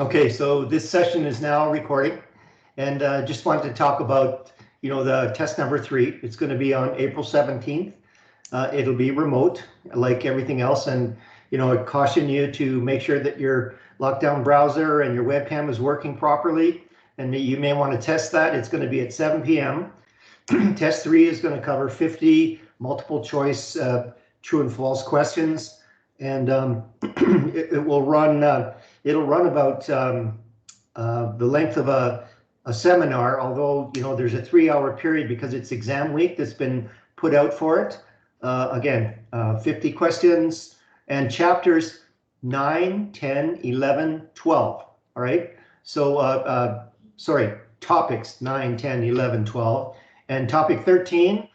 Okay, so this session is now recording, and just wanted to talk about, the test number 3. It's going to be on April 17th. It'll be remote, like everything else, and I caution you to make sure that your lockdown browser and your webcam is working properly, and you may want to test that. It's going to be at 7 p.m. Test 3 is going to cover 50 multiple choice true and false questions, and it will run. It'll run about the length of a seminar, although there's a 3-hour period because it's exam week that's been put out for it. Again, 50 questions and chapters 9, 10, 11, 12. All right. So sorry, topics 9, 10, 11, 12, and topic 13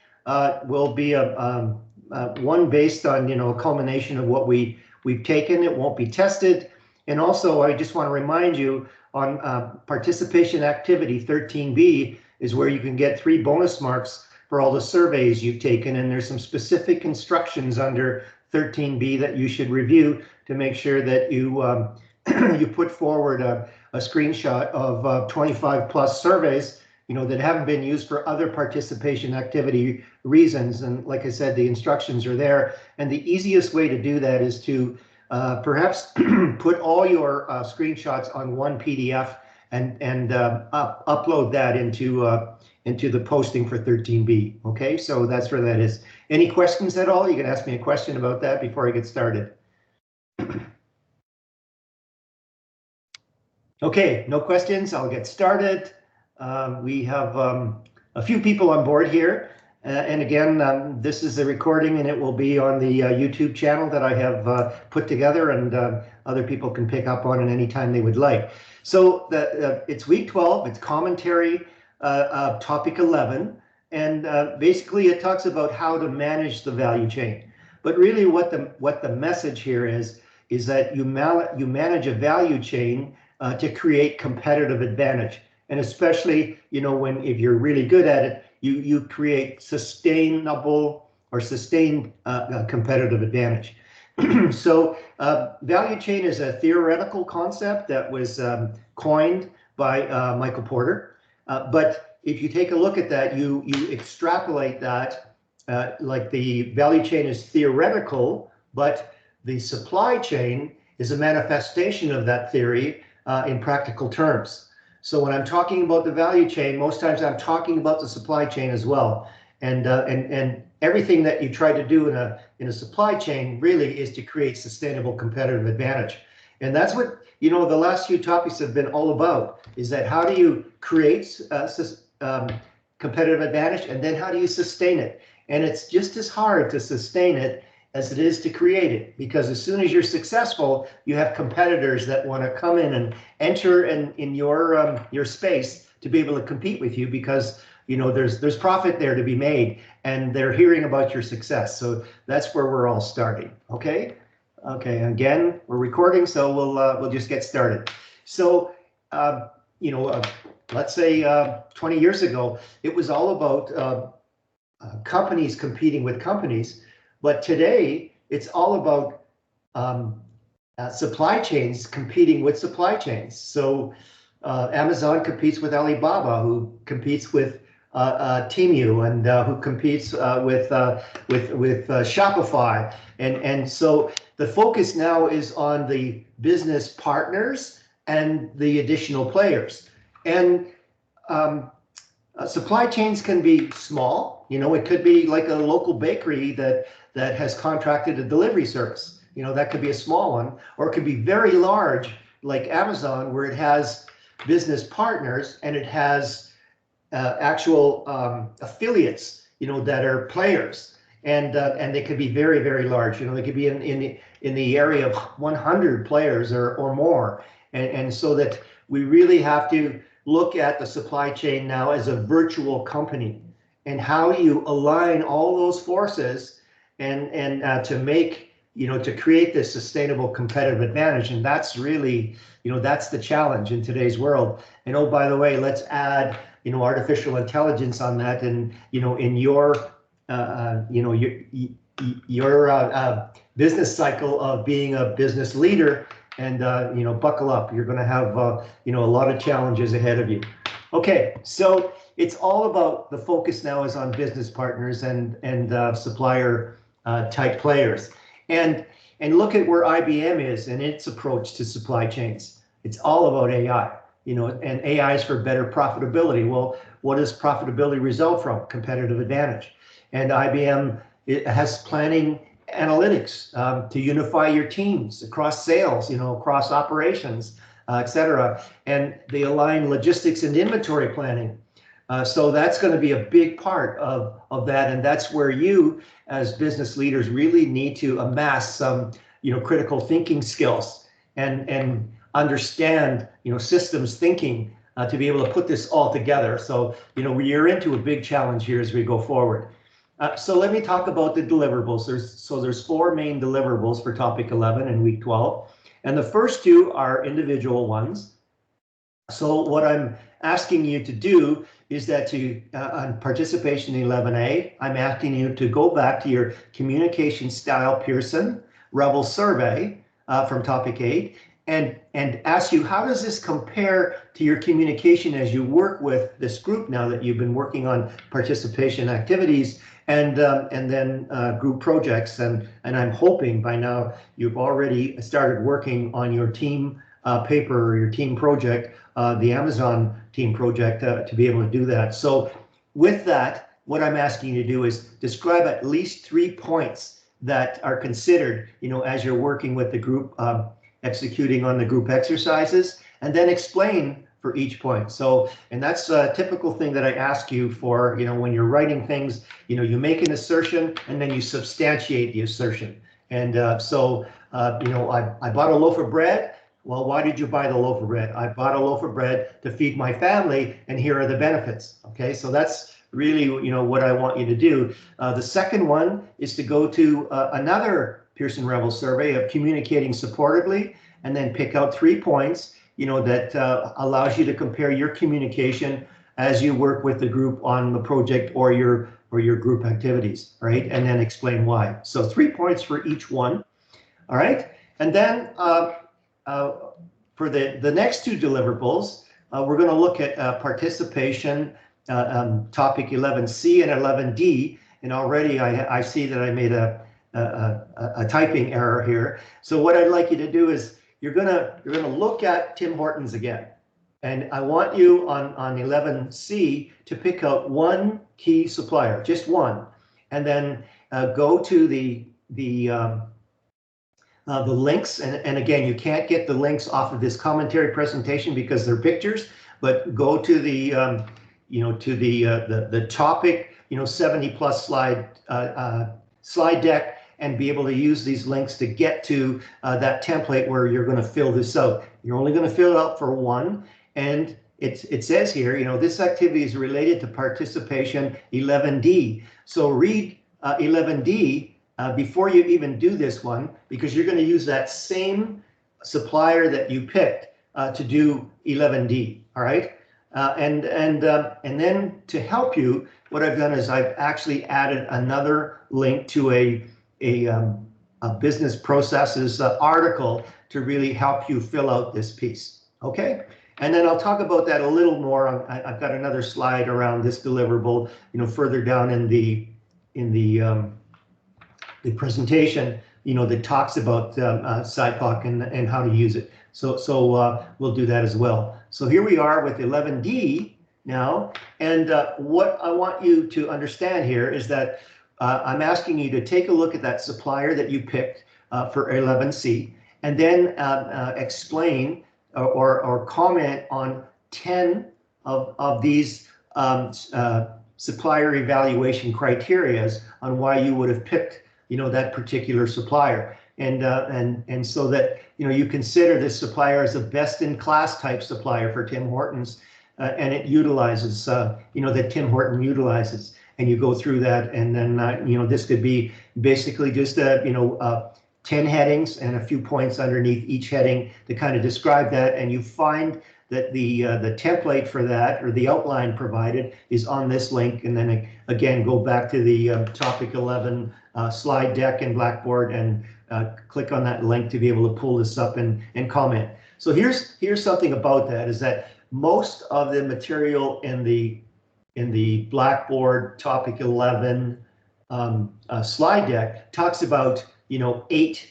will be one based on a culmination of what we've taken. It won't be tested. And also, I just want to remind you on participation activity 13B is where you can get 3 bonus marks for all the surveys you've taken. And there's some specific instructions under 13B that you should review to make sure that you you put forward a screenshot of 25 plus surveys, that haven't been used for other participation activity reasons. And like I said, the instructions are there. And the easiest way to do that is to perhaps put all your screenshots on one PDF and upload that into the posting for 13B. Okay, so that's where that is. Any questions at all? You can ask me a question about that before I get started. Okay, no questions. I'll get started. We have a few people on board here. And again, this is a recording and it will be on the YouTube channel that I have put together, and other people can pick up on it anytime they would like. So it's week 12, it's commentary topic 11, and basically it talks about how to manage the value chain. But really what the message here is that you manage a value chain to create competitive advantage. And especially, if you're really good at it, you create sustainable or sustained competitive advantage. So value chain is a theoretical concept that was coined by Michael Porter. But if you take a look at that, you extrapolate that, like the value chain is theoretical, but the supply chain is a manifestation of that theory in practical terms. So when I'm talking about the value chain, most times I'm talking about the supply chain as well. And everything that you try to do in a supply chain really is to create sustainable competitive advantage. And that's what, the last few topics have been all about, is that how do you create competitive advantage, and then how do you sustain it? And it's just as hard to sustain it as it is to create it, because as soon as you're successful, you have competitors that want to come in and enter in your space to be able to compete with you, because there's profit there to be made, and they're hearing about your success. So that's where we're all starting. Okay, again, we're recording, so we'll just get started. So let's say 20 years ago, it was all about companies competing with companies. But today, it's all about supply chains competing with supply chains. So Amazon competes with Alibaba, who competes with Temu, and who competes with Shopify. And so the focus now is on the business partners and the additional players. And supply chains can be small. It could be like a local bakery that has contracted a delivery service. That could be a small one, or it could be very large, like Amazon, where it has business partners and it has actual affiliates, that are players, and they could be very, very large. They could be in the area of 100 players or more, and so that we really have to look at the supply chain now as a virtual company, and how you align all those forces and to make, to create this sustainable competitive advantage. And that's really, that's the challenge in today's world. And oh, by the way, let's add, artificial intelligence on that. And, in your business cycle of being a business leader, and you know, buckle up. You're going to have you know, a lot of challenges ahead of you. Okay, so it's all about the focus now is on business partners and supplier type players, and look at where IBM is in its approach to supply chains. It's all about AI, you know, and AI is for better profitability. Well, what does profitability result from? Competitive advantage. And IBM, it has planning analytics to unify your teams across sales, you know, across operations, et cetera. And they align logistics and inventory planning. So that's going to be a big part of that. And that's where you, as business leaders, really need to amass some, you know, critical thinking skills and understand, you know, systems thinking to be able to put this all together. So, you know, you're into a big challenge here as we go forward. So let me talk about the deliverables. There's 4 main deliverables for topic 11 and week 12. And the first 2 are individual ones. So what I'm asking you to do is that on participation in 11A, I'm asking you to go back to your communication style Pearson Rebel survey from topic 8 and ask you, how does this compare to your communication as you work with this group now that you've been working on participation activities and then group projects, and I'm hoping by now you've already started working on your team paper or your team project, the Amazon team project, to be able to do that. So with that, what I'm asking you to do is describe at least 3 points that are considered, you know, as you're working with the group, executing on the group exercises, and then explain for each point. So, and that's a typical thing that I ask you for, you know, when you're writing things, you know, you make an assertion and then you substantiate the assertion. And you know, I bought a loaf of bread. Well, why did you buy the loaf of bread? I bought a loaf of bread to feed my family, and here are the benefits. Okay, so that's really, you know, what I want you to do. The second one is to go to another Pearson Rebel survey of communicating supportively, and then pick out 3 points, you know, that allows you to compare your communication as you work with the group on the project or your group activities, right? And then explain why. So 3 points for each one. All right, and then for the next 2 deliverables, we're going to look at participation, topic 11C and 11D, and already I see that I made a typing error here. So what I'd like you to do is you're gonna look at Tim Hortons again, and I want you on 11C to pick out 1 key supplier, just 1, and then go to the links, and again, you can't get the links off of this commentary presentation because they're pictures, but go to the you know, to the topic, you know, 70+ slide deck, and be able to use these links to get to that template where you're going to fill this out. You're only going to fill it out for 1, and it says here, you know, this activity is related to participation 11D. So read 11D before you even do this one, because you're going to use that same supplier that you picked to do 11D. All right, and then to help you, what I've done is I've actually added another link to a business processes article to really help you fill out this piece. Okay, and then I'll talk about that a little more. I've got another slide around this deliverable, you know, further down in the presentation, you know, that talks about SIPOC and how to use it. So we'll do that as well. So here we are with 11D now, and what I want you to understand here is that I'm asking you to take a look at that supplier that you picked for 11C, and then explain or comment on 10 of these supplier evaluation criterias on why you would have picked, you know, that particular supplier, and so that, you know, you consider this supplier as a best-in-class type supplier for Tim Hortons, and it utilizes, you know, that Tim Horton utilizes. And you go through that, and then you know, this could be basically just you know, 10 headings and a few points underneath each heading to kind of describe that. And you find that the template for that, or the outline provided, is on this link. And then again, go back to the topic 11 slide deck in Blackboard and click on that link to be able to pull this up and comment. So here's something about that, is that most of the material in the Blackboard topic 11 slide deck talks about, 8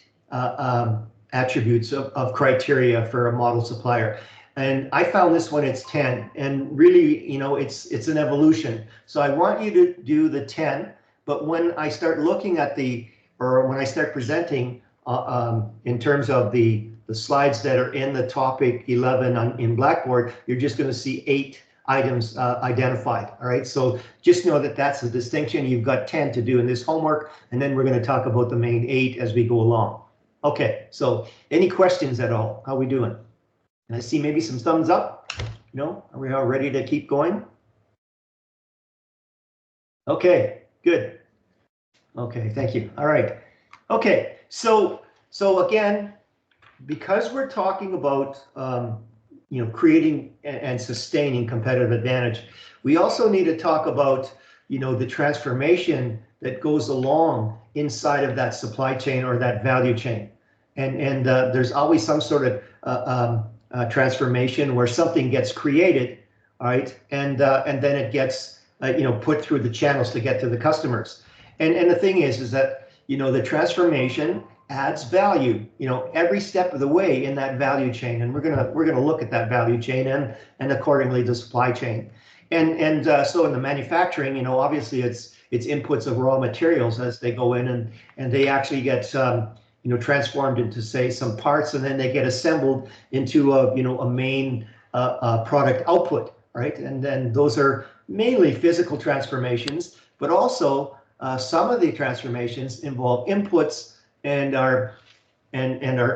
attributes of criteria for a model supplier. And I found this one, it's 10, and really, it's an evolution. So I want you to do the 10, but when I start looking at when I start presenting in terms of the slides that are in the topic 11 in Blackboard, you're just going to see 8 items identified. All right, so just know that that's the distinction. You've got 10 to do in this homework, and then we're going to talk about the main 8 as we go along. Okay, so any questions at all? How are we doing? I see maybe some thumbs up. Are we all ready to keep going? Okay, good. Okay, thank you. All right. Okay, so again, because we're talking about creating and sustaining competitive advantage, we also need to talk about the transformation that goes along inside of that supply chain or that value chain, and there's always some sort of transformation where something gets created, all right, and then it gets put through the channels to get to the customers. And the thing is that the transformation adds value every step of the way in that value chain, and we're gonna look at that value chain and accordingly the supply chain. And so in the manufacturing, obviously it's inputs of raw materials as they go in, and they actually get transformed into, say, some parts, and then they get assembled into a main product output, right? And then those are mainly physical transformations, but also some of the transformations involve inputs and our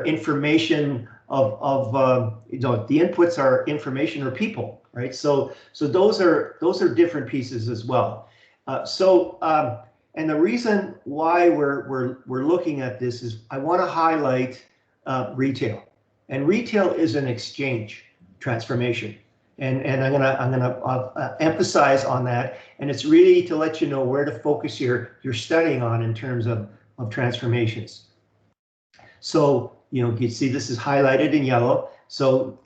information of the inputs are information or people, right? So those are different pieces as well. And the reason why we're looking at this is I want to highlight retail, and retail is an exchange transformation, and I'm gonna emphasize on that, and it's really to let you know where to focus your studying on in terms of transformations. So you see this is highlighted in yellow. So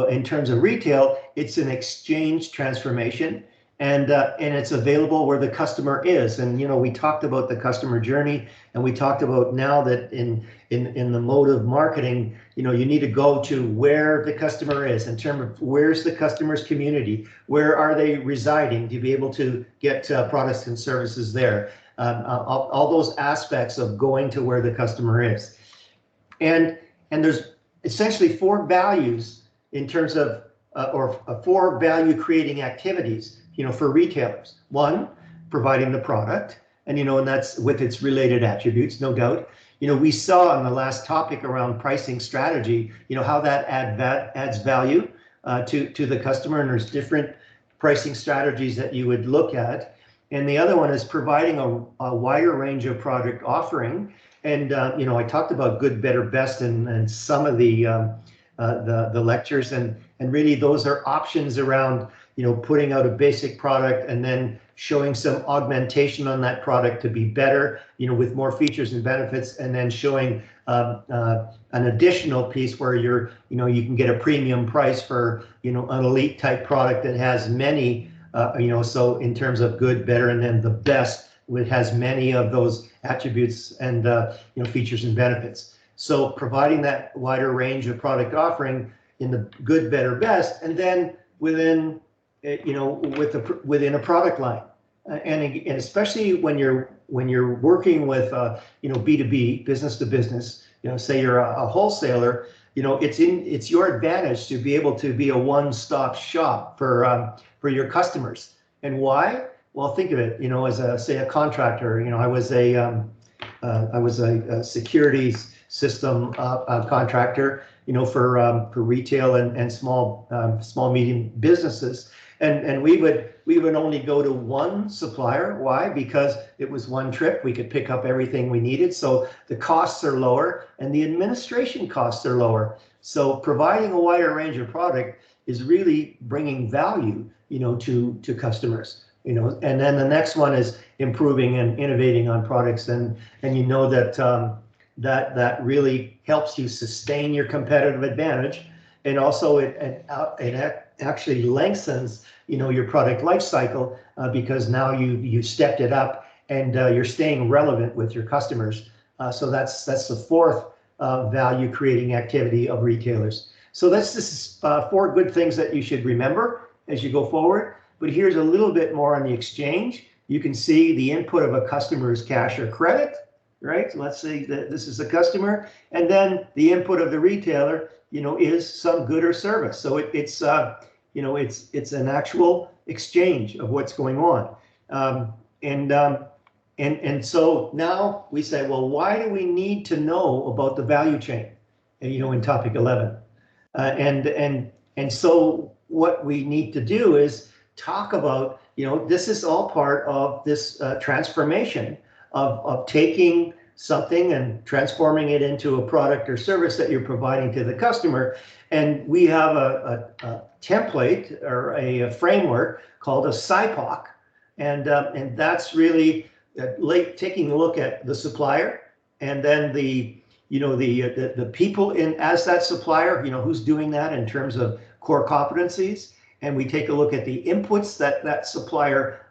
in terms of retail, it's an exchange transformation. And it's available where the customer is. And we talked about the customer journey, and we talked about now that in the mode of marketing, you need to go to where the customer is in terms of where's the customer's community, where are they residing to be able to get products and services there. All those aspects of going to where the customer is. And there's essentially 4 values in terms of or 4 value creating activities for retailers. 1, providing the product, and and that's with its related attributes, no doubt. We saw in the last topic around pricing strategy, how that adds value to the customer, and there's different pricing strategies that you would look at. And the other one is providing a wider range of product offering. And I talked about good, better, best and some of the lectures, and really those are options around putting out a basic product and then showing some augmentation on that product to be better, with more features and benefits, and then showing an additional piece where you can get a premium price for an elite type product that has many so in terms of good, better, and then the best, it has many of those attributes and features and benefits. So providing that wider range of product offering in the good, better, best, and then within within a product line, and especially when you're working with B2B, business to business, say you're a wholesaler, it's your advantage to be able to be a one-stop shop for your customers. And why? Well, think of it, as say a contractor. I was a securities system contractor, for retail and small medium businesses, and we would only go to one supplier. Why? Because it was one trip. We could pick up everything we needed, so the costs are lower and the administration costs are lower. So providing a wider range of product is really bringing value, to customers. And then the next one is improving and innovating on products, and that that really helps you sustain your competitive advantage. And also it actually lengthens, your product life cycle, because now you stepped it up, and you're staying relevant with your customers. So that's the fourth value creating activity of retailers. So this is 4 good things that you should remember as you go forward. But here's a little bit more on the exchange. You can see the input of a customer is cash or credit, right? Let's say that this is a customer, and then the input of the retailer, is some good or service. So it's an actual exchange of what's going on. And so now we say, well, why do we need to know about the value chain? In topic 11. And so what we need to do is talk about, this is all part of this transformation of taking something and transforming it into a product or service that you're providing to the customer. And we have a template or a framework called a SIPOC. And that's really taking a look at the supplier, and then the people as that supplier, who's doing that in terms of core competencies. And we take a look at the inputs that supplier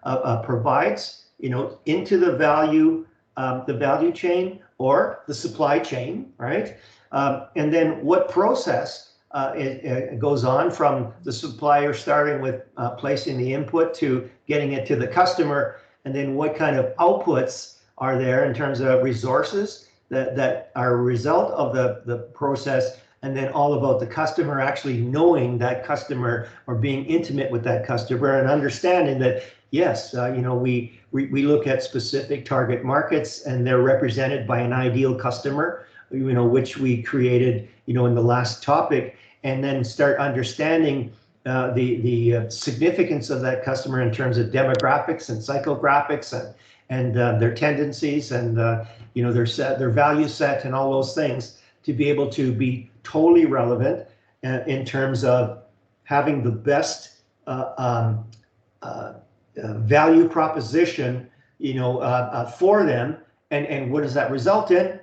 provides, into the value chain or the supply chain, right? And then what process it goes on from the supplier starting with placing the input to getting it to the customer, and then what kind of outputs are there in terms of resources that are a result of the process, and then all about the customer, actually knowing that customer or being intimate with that customer and understanding that, yes, we look at specific target markets and they're represented by an ideal customer, which we created, in the last topic, and then start understanding the significance of that customer in terms of demographics and psychographics and their tendencies and their value set and all those things, to be able to be totally relevant in terms of having the best value proposition, for them. And what does that result in?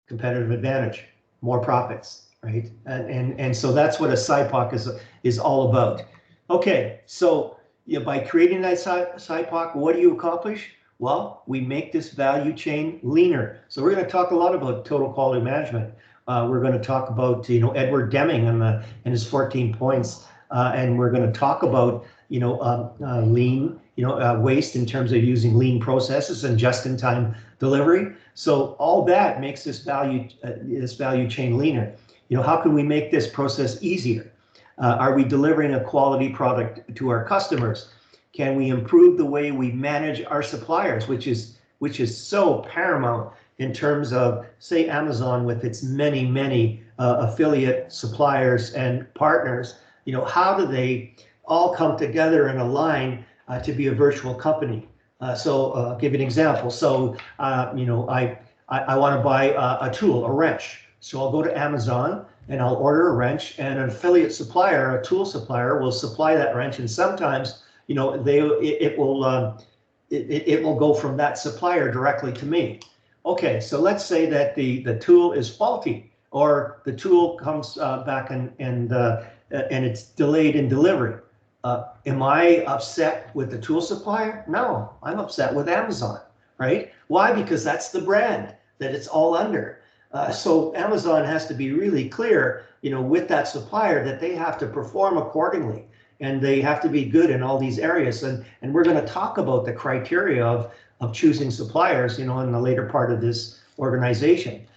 Competitive advantage, more profits, right? And so that's what a SIPOC is all about. Okay, so by creating that SIPOC, what do you accomplish? Well, we make this value chain leaner. So we're going to talk a lot about total quality management. We're going to talk about Edward Deming and his 14 points, and we're going to talk about lean, waste in terms of using lean processes and just-in-time delivery. So all that makes this value chain leaner. How can we make this process easier? Are we delivering a quality product to our customers? Can we improve the way we manage our suppliers, which is so paramount in terms of, say, Amazon with its many affiliate suppliers and partners? How do they all come together and align to be a virtual company? So I'll give you an example. So I want to buy a tool, a wrench. So I'll go to Amazon and I'll order a wrench, and an affiliate supplier, a tool supplier, will supply that wrench, and sometimes it will go from that supplier directly to me. Okay, so let's say that the tool is faulty, or the tool comes back and it's delayed in delivery. Am I upset with the tool supplier? No, I'm upset with Amazon, right? Why? Because that's the brand that it's all under. So Amazon has to be really clear, with that supplier, that they have to perform accordingly, and they have to be good in all these areas. And we're going to talk about the criteria of choosing suppliers, in the later part of this organization.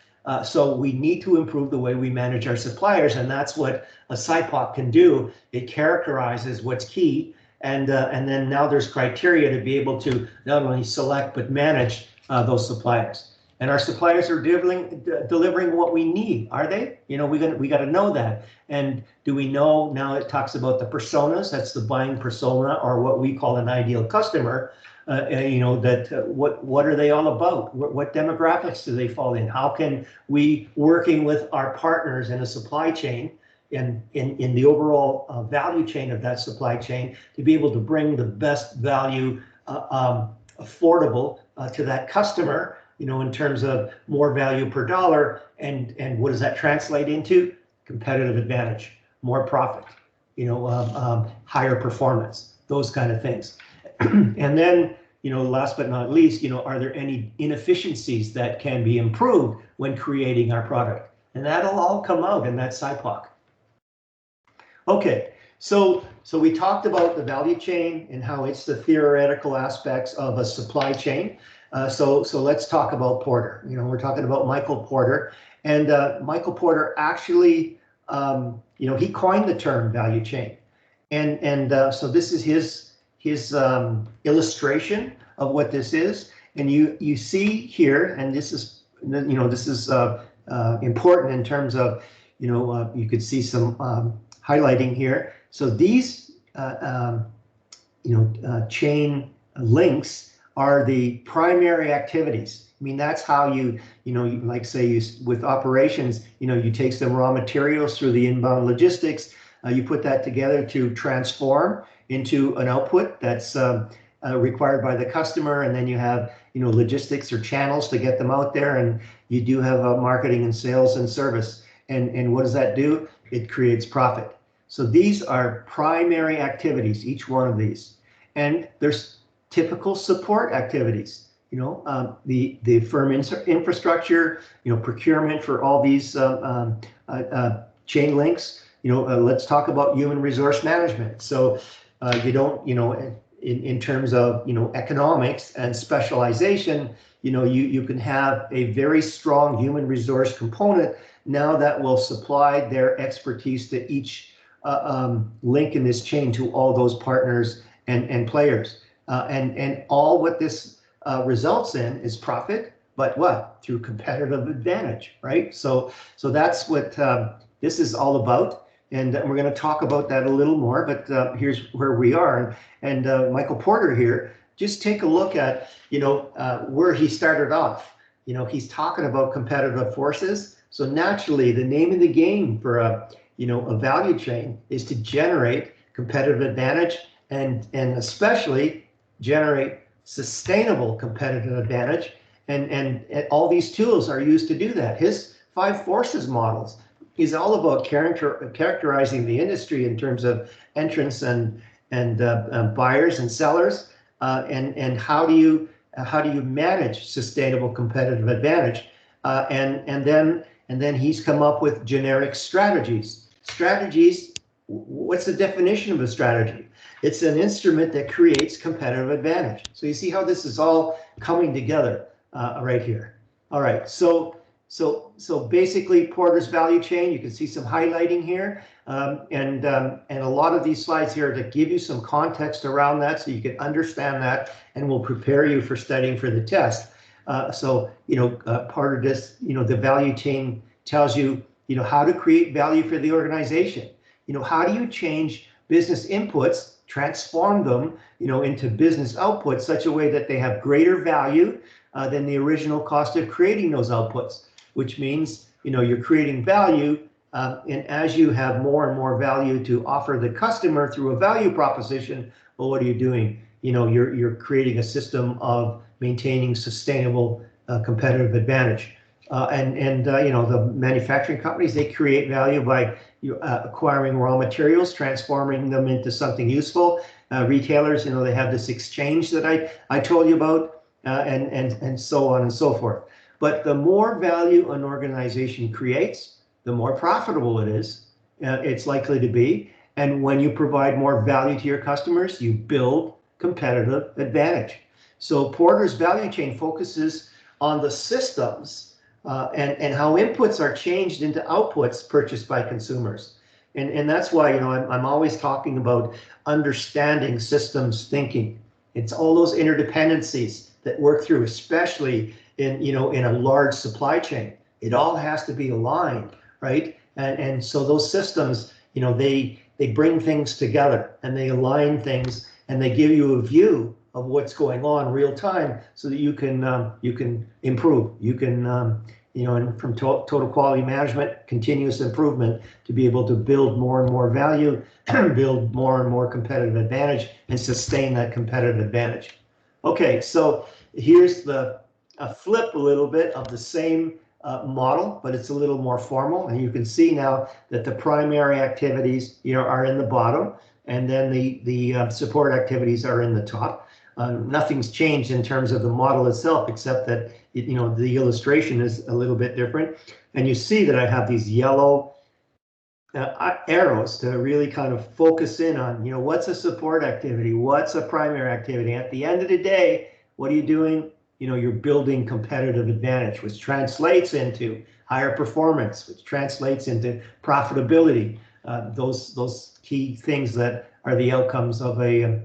So we need to improve the way we manage our suppliers, and that's what a SIPOC can do. It characterizes what's key, and then now there's criteria to be able to not only select but manage those suppliers. And our suppliers are delivering what we need, are they? We got to know that. And do we know, now it talks about the personas, that's the buying persona, or what we call an ideal customer. What are they all about? What demographics do they fall in? How can we, working with our partners in a supply chain, in the overall value chain of that supply chain, to be able to bring the best value affordable to that customer, in terms of more value per dollar, and what does that translate into? Competitive advantage, more profit, higher performance, those kind of things. And then, last but not least, are there any inefficiencies that can be improved when creating our product? And that'll all come out in that SIPOC. Okay, so we talked about the value chain and how it's the theoretical aspects of a supply chain. So let's talk about Porter. We're talking about Michael Porter, and Michael Porter actually, he coined the term value chain, and so this is his illustration of what this is, and you see here, and this is important in terms of you could see some highlighting here. So these chain links are the primary activities. I mean, that's how like say with operations, you take some raw materials through the inbound logistics, you put that together to transform into an output that's required by the customer, and then you have logistics or channels to get them out there, and you do have marketing and sales and service. And what does that do? It creates profit. So these are primary activities, each one of these. And there's typical support activities, the firm infrastructure, procurement for all these chain links. Let's talk about human resource management. So you don't, in terms of, economics and specialization, you can have a very strong human resource component now that will supply their expertise to each link in this chain, to all those partners and players. And all what this results in is profit, but what? Through competitive advantage, right? So that's what this is all about. And we're going to talk about that a little more, but here's where we are. And Michael Porter here, just take a look at, where he started off. He's talking about competitive forces. So naturally, the name of the game for a value chain is to generate competitive advantage, and especially generate sustainable competitive advantage. And all these tools are used to do that. His 5 forces models is all about characterizing the industry in terms of entrants and buyers and sellers, and how do you manage sustainable competitive advantage, and then he's come up with generic strategies. Strategies, what's the definition of a strategy? It's an instrument that creates competitive advantage. So you see how this is all coming together right here. All right, so basically Porter's value chain, you can see some highlighting here, and a lot of these slides here to give you some context around that so you can understand that, and will prepare you for studying for the test. Part of this, the value chain tells you, how to create value for the organization. How do you change business inputs, transform them, into business outputs such a way that they have greater value than the original cost of creating those outputs, which means, you're creating value, and as you have more and more value to offer the customer through a value proposition, well, what are you doing? You're creating a system of maintaining sustainable competitive advantage. The manufacturing companies, they create value by acquiring raw materials, transforming them into something useful. Retailers, they have this exchange that I told you about, and so on and so forth. But the more value an organization creates, the more profitable it is. It's likely to be. And when you provide more value to your customers, you build competitive advantage. So Porter's value chain focuses on the systems and how inputs are changed into outputs purchased by consumers. And that's why, I'm always talking about understanding systems thinking. It's all those interdependencies that work through, especially in a large supply chain. It all has to be aligned, right? And so those systems, they bring things together, and they align things, and they give you a view of what's going on real time, so that you can improve. You can and from total quality management, continuous improvement, to be able to build more and more value, build more and more competitive advantage, and sustain that competitive advantage. Okay, so here's the a flip a little bit of the same model, but it's a little more formal. And you can see now that the primary activities, are in the bottom, and then the support activities are in the top. Nothing's changed in terms of the model itself, except that the illustration is a little bit different. And you see that I have these yellow arrows to really kind of focus in on, what's a support activity, what's a primary activity. At the end of the day, what are you doing? You're building competitive advantage, which translates into higher performance, which translates into profitability. Those key things that are the outcomes of a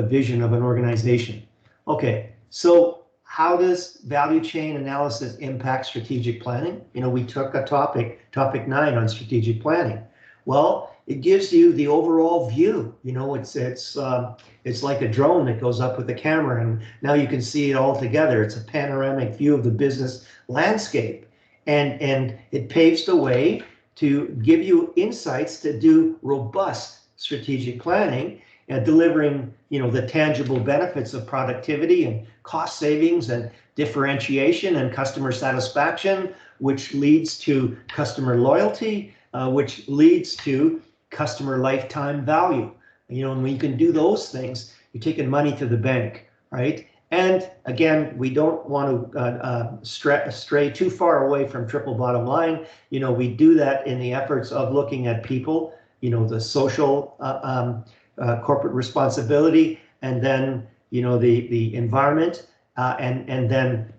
vision of an organization. Okay, so how does value chain analysis impact strategic planning? We took a topic 9 on strategic planning. Well, it gives you the overall view. It's like a drone that goes up with a camera, and now you can see it all together. It's a panoramic view of the business landscape, and it paves the way to give you insights to do robust strategic planning and delivering, the tangible benefits of productivity and cost savings and differentiation and customer satisfaction, which leads to customer loyalty, which leads to customer lifetime value. And when you can do those things, you're taking money to the bank, right? And again, we don't want to stray too far away from triple bottom line. We do that in the efforts of looking at people, the social corporate responsibility, and then the environment, and then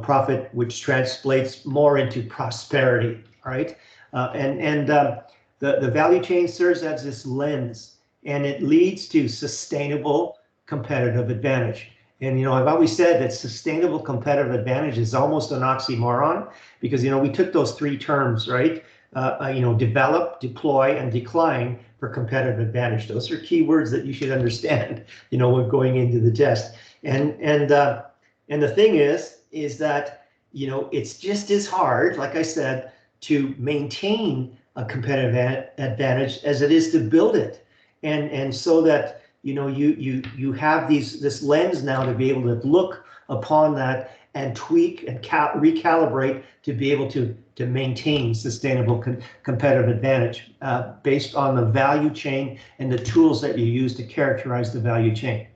profit, which translates more into prosperity, right? The value chain serves as this lens, and it leads to sustainable competitive advantage. And I've always said that sustainable competitive advantage is almost an oxymoron, because we took those 3 terms, right? Develop, deploy, and decline for competitive advantage. Those are key words that you should understand, when going into the test. And the thing is that it's just as hard, like I said, to maintain a competitive advantage as it is to build it. And so that you have this lens now to be able to look upon that and tweak and recalibrate to be able to maintain sustainable competitive advantage based on the value chain and the tools that you use to characterize the value chain.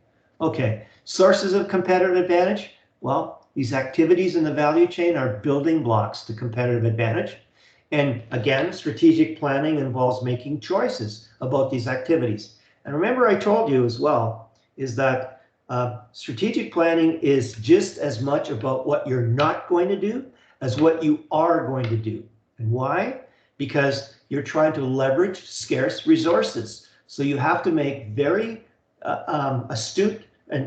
Okay, sources of competitive advantage. Well, these activities in the value chain are building blocks to competitive advantage. And again, strategic planning involves making choices about these activities. And remember, I told you as well, is that strategic planning is just as much about what you're not going to do as what you are going to do. And why? Because you're trying to leverage scarce resources. So you have to make very astute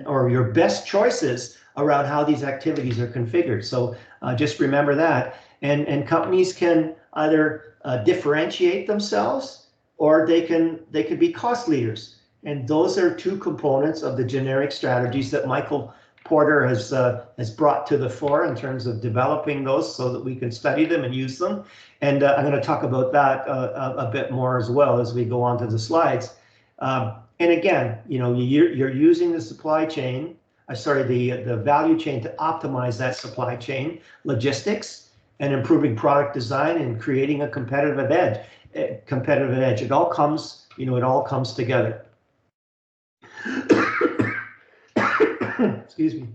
or your best choices around how these activities are configured. So just remember that. And companies can either differentiate themselves, or they can be cost leaders. And those are 2 components of the generic strategies that Michael Porter has brought to the fore in terms of developing those so that we can study them and use them. And I'm going to talk about that a bit more as well as we go on to the slides. And again, you're using the supply chain, the value chain to optimize that supply chain logistics and improving product design and creating a competitive edge. It all comes, it all comes together. Excuse me.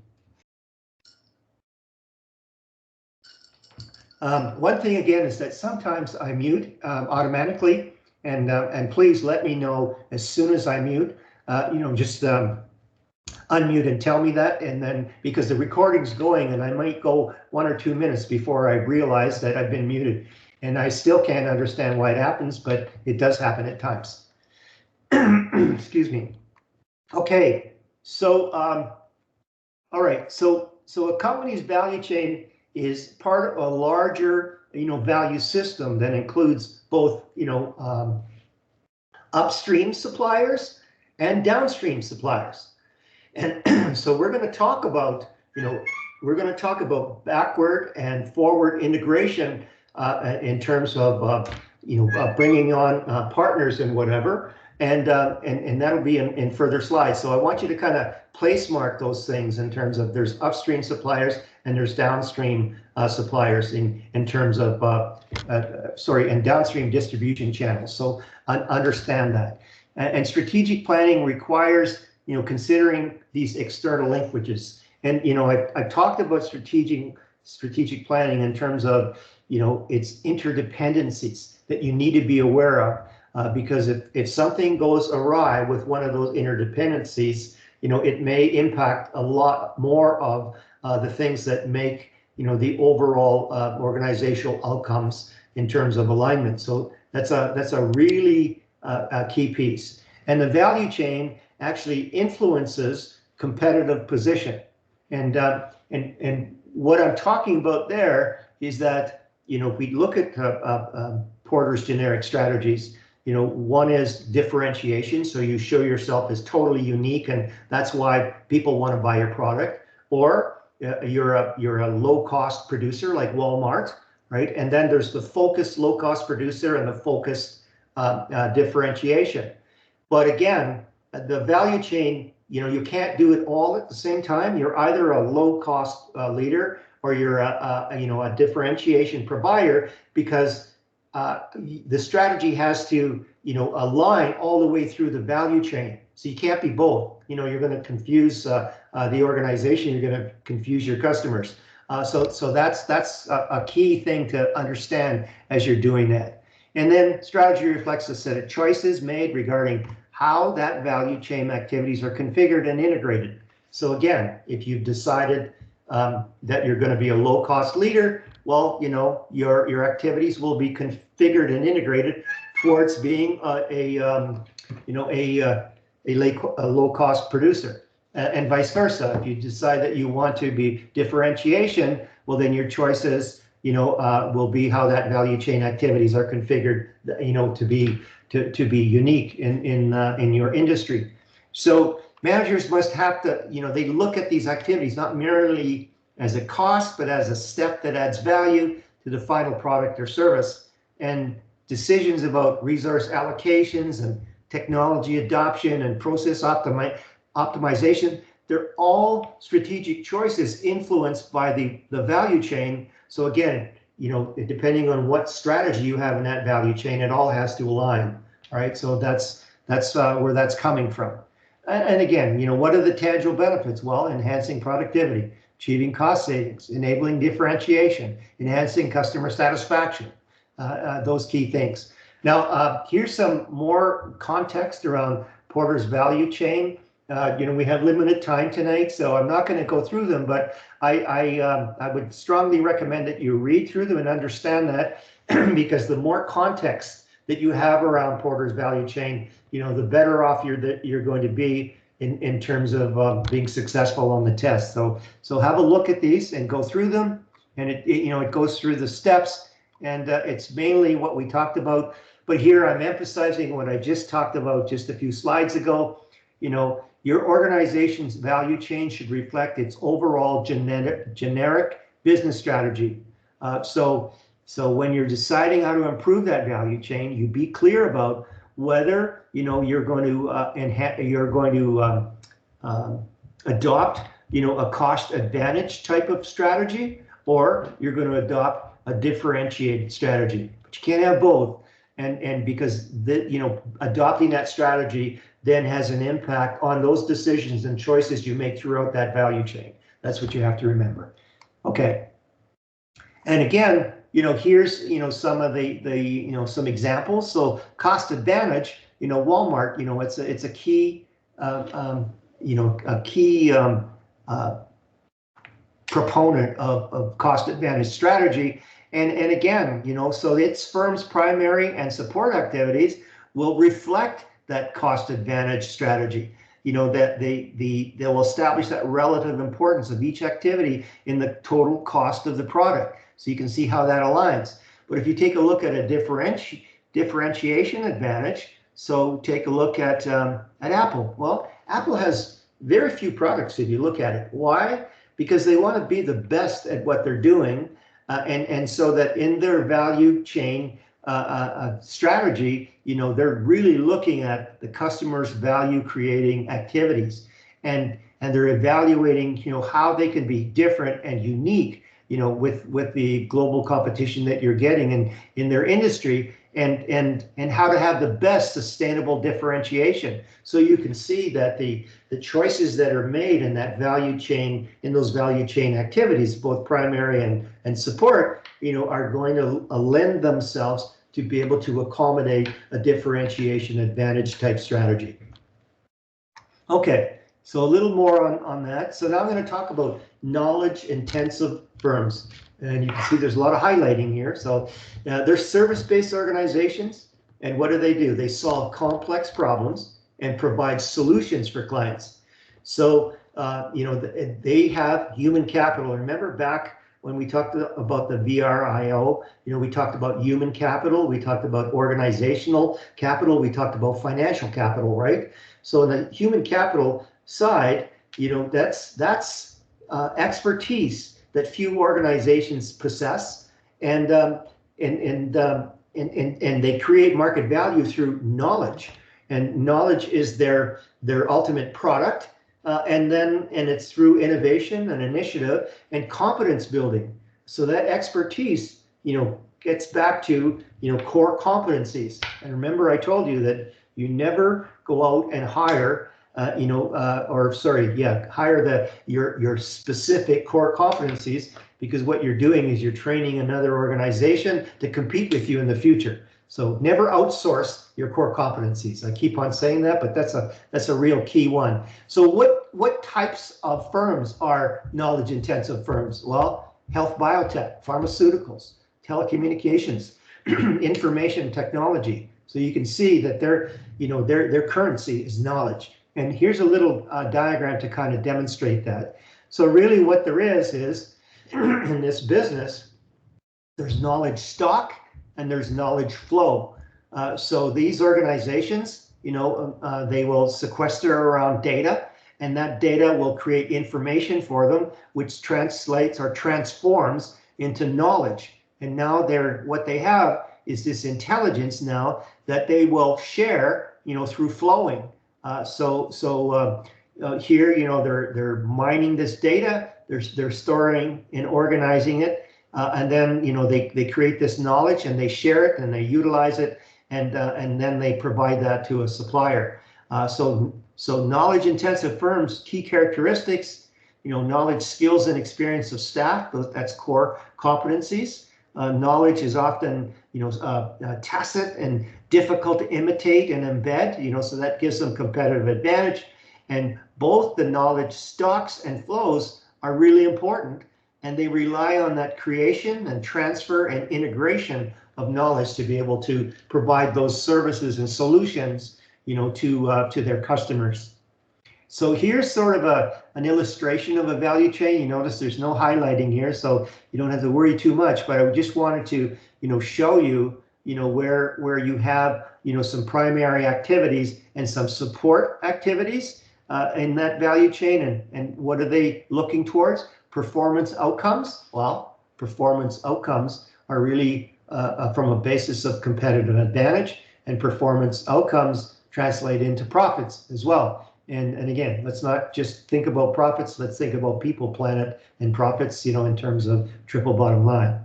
One thing again is that sometimes I mute automatically, and please let me know as soon as I mute. Just unmute and tell me that, and then because the recording's going, and I might go 1 or 2 minutes before I realize that I've been muted, and I still can't understand why it happens, but it does happen at times. Excuse me. Okay, so all right, so a company's value chain is part of a larger, value system that includes both, upstream suppliers and downstream suppliers. And so we're going to talk about, backward and forward integration in terms of, bringing on partners and whatever. And that'll be in further slides. So I want you to kind of place mark those things in terms of there's upstream suppliers and there's downstream suppliers in terms of and downstream distribution channels. So understand that. And strategic planning requires, considering these external linkages. And I've talked about strategic planning in terms of its interdependencies that you need to be aware of, because if something goes awry with one of those interdependencies, it may impact a lot more of the things that make the overall organizational outcomes in terms of alignment. So that's a really key piece. And the value chain actually influences competitive position. And what I'm talking about there is that if we look at Porter's generic strategies, one is differentiation. So you show yourself as totally unique, and that's why people want to buy your product. Or you're a low-cost producer like Walmart, right? And then there's the focused low-cost producer and the focused differentiation. But again, the value chain, you can't do it all at the same time. You're either a low-cost leader or you're a differentiation provider, because the strategy has to align all the way through the value chain. So you can't be both. You're going to confuse the organization. You're going to confuse your customers. So that's a key thing to understand as you're doing that. And then strategy reflects a set of choices made regarding how that value chain activities are configured and integrated. So again, if you've decided that you're going to be a low-cost leader, well, your activities will be configured and integrated towards being a low-cost producer, and vice versa. If you decide that you want to be differentiation, well, then your choices, will be how that value chain activities are configured, to be unique in your industry. So managers must have to, they look at these activities not merely as a cost, but as a step that adds value to the final product or service. And decisions about resource allocations and technology adoption and process optimization, they're all strategic choices influenced by the value chain. So again, depending on what strategy you have in that value chain, it all has to align. All right, so that's where that's coming from. And again, what are the tangible benefits? Well, enhancing productivity, achieving cost savings, enabling differentiation, enhancing customer satisfaction, those key things. Now, here's some more context around Porter's value chain. We have limited time tonight, so I'm not going to go through them, but I would strongly recommend that you read through them and understand that, because the more context that you have around Porter's value chain, the better off you're going to be in terms of being successful on the test. So have a look at these and go through them, and it goes through the steps, and it's mainly what we talked about. But here I'm emphasizing what I just talked about just a few slides ago. Your organization's value chain should reflect its overall generic business strategy. So when you're deciding how to improve that value chain, you be clear about whether you're going to adopt a cost advantage type of strategy, or you're going to adopt a differentiated strategy. But you can't have both, and because adopting that strategy then has an impact on those decisions and choices you make throughout that value chain. That's what you have to remember. Okay. And again, here's some of the some examples. So cost advantage, Walmart, it's a key proponent of cost advantage strategy. And again, so its firm's primary and support activities will reflect that cost advantage strategy. That they will establish that relative importance of each activity in the total cost of the product. So you can see how that aligns. But if you take a look at a differentiation advantage, so take a look at Apple. Well, Apple has very few products if you look at it. Why? Because they want to be the best at what they're doing, and so that in their value chain, strategy, they're really looking at the customer's value creating activities, and they're evaluating, how they can be different and unique, with the global competition that you're getting in their industry, and how to have the best sustainable differentiation. So you can see that the choices that are made in that value chain, in those value chain activities, both primary and support, are going to lend themselves to be able to accommodate a differentiation advantage type strategy. Okay, so a little more on that. So now I'm going to talk about knowledge intensive firms. And you can see there's a lot of highlighting here. So they're service-based organizations. And what do? They solve complex problems and provide solutions for clients. So, they have human capital. Remember back when we talked about the VRIO, we talked about human capital, we talked about organizational capital, we talked about financial capital, right? So in the human capital side, that's expertise that few organizations possess, and they create market value through knowledge, and knowledge is their ultimate product, and it's through innovation and initiative and competence building. So that expertise, gets back to core competencies. And remember, I told you that you never go out and hire hire your specific core competencies, because what you're doing is you're training another organization to compete with you in the future. So never outsource your core competencies. I keep on saying that, but that's a real key one. So what types of firms are knowledge intensive firms? Well, health, biotech, pharmaceuticals, telecommunications, information technology. So you can see that their currency is knowledge. And here's a little diagram to kind of demonstrate that. So really what there is in this business, there's knowledge stock and there's knowledge flow. So these organizations, they will sequester around data, and that data will create information for them, which translates or transforms into knowledge. And now what they have is this intelligence now that they will share, through flowing. Here, they're mining this data, they're storing and organizing it, and then they create this knowledge and they share it and they utilize it, and then they provide that to a supplier. So knowledge intensive firms, key characteristics, knowledge, skills, and experience of staff. That's core competencies. Knowledge is often tacit and difficult to imitate and embed, so that gives them competitive advantage. And both the knowledge stocks and flows are really important, and they rely on that creation and transfer and integration of knowledge to be able to provide those services and solutions, to their customers. So here's sort of an illustration of a value chain. You notice there's no highlighting here, so you don't have to worry too much, but I just wanted to, show you, where you have, some primary activities and some support activities in that value chain, and what are they looking towards? Performance outcomes. Well, performance outcomes are really from a basis of competitive advantage, and performance outcomes translate into profits as well. And again, let's not just think about profits, let's think about people, planet, and profits, in terms of triple bottom line.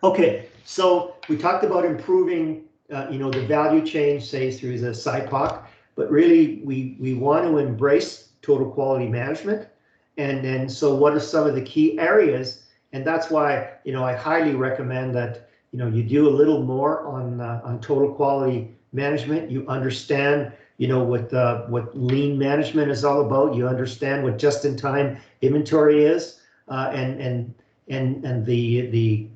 Okay, so we talked about improving, the value chain, say through the SIPOC, but really we want to embrace total quality management. And then, so what are some of the key areas? And that's why, I highly recommend that, you do a little more on total quality management. You understand, what lean management is all about. You understand what just-in-time inventory is, and the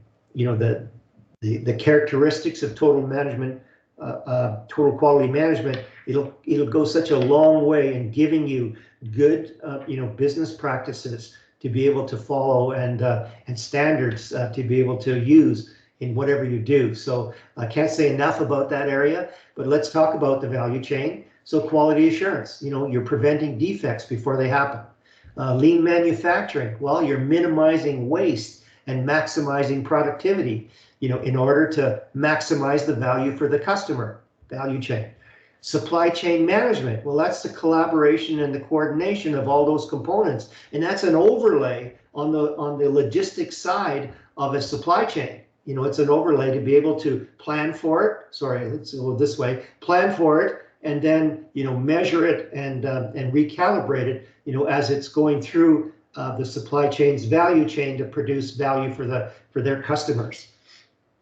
characteristics of total management, total quality management. It'll go such a long way in giving you good, business practices to be able to follow, and standards to be able to use in whatever you do. So I can't say enough about that area, but let's talk about the value chain. So quality assurance, you're preventing defects before they happen. Lean manufacturing, well, you're minimizing waste and maximizing productivity, in order to maximize the value for the customer, value chain. Supply chain management, well, that's the collaboration and the coordination of all those components, and that's an overlay on the logistics side of a supply chain. It's an overlay to be able to plan for it. Sorry, let's go this way. Plan for it, and then measure it and recalibrate it. As it's going through the supply chain's value chain to produce value for their customers.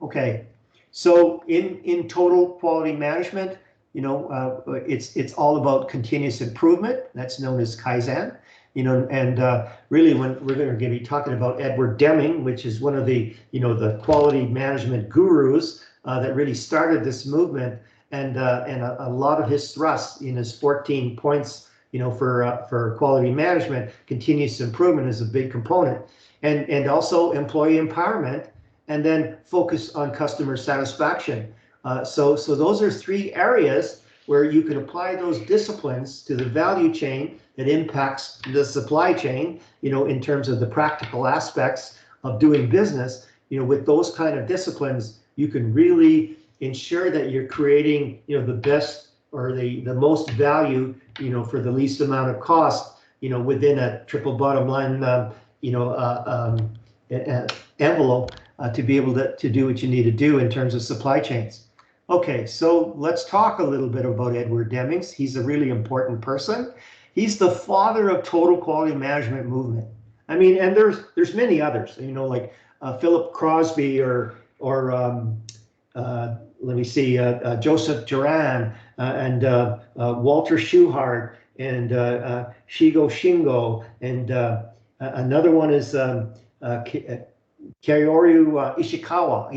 Okay, so in total quality management, it's all about continuous improvement. That's known as Kaizen. And really, when we're going to be talking about Edward Deming, which is one of the the quality management gurus that really started this movement, and a lot of his thrust in his 14 points, for quality management, continuous improvement is a big component, and also employee empowerment, and then focus on customer satisfaction. So those are three areas where you can apply those disciplines to the value chain that impacts the supply chain, in terms of the practical aspects of doing business. With those kind of disciplines, you can really ensure that you're creating, the best or the most value, for the least amount of cost, within a triple bottom line, envelope, to be able to do what you need to do in terms of supply chains. Okay, so let's talk a little bit about Edward Deming. He's a really important person. He's the father of total quality management movement. I mean, and there's many others, like Philip Crosby or let me see, Joseph Duran and Walter Schuhart and Shigo Shingo, and another one is Kaoru Ishikawa.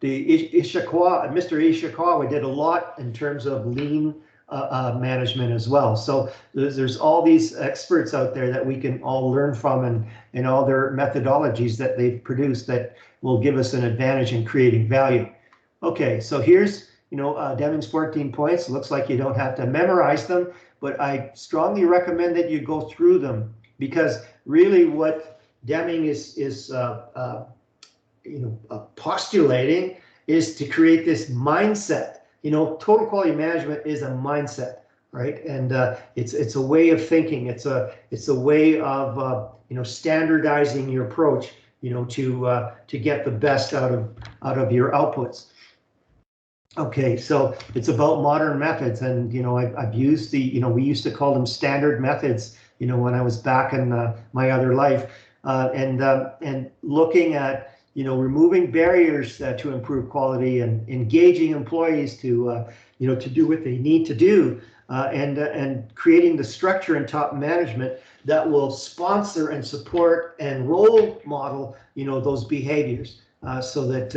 Mr. Ishikawa did a lot in terms of lean management as well. So there's all these experts out there that we can all learn from, and all their methodologies that they've produced that will give us an advantage in creating value. Okay, so here's Deming's 14 points. It looks like you don't have to memorize them, but I strongly recommend that you go through them, because really what Deming is postulating is to create this mindset. Total quality management is a mindset, right? And it's a way of thinking. It's a way of standardizing your approach, to get the best out of your outputs. Okay, so it's about modern methods, and I've used we used to call them standard methods, when I was back in my other life, and looking at removing barriers to improve quality, and engaging employees to do what they need to do, and creating the structure in top management that will sponsor and support and role model those behaviors, so that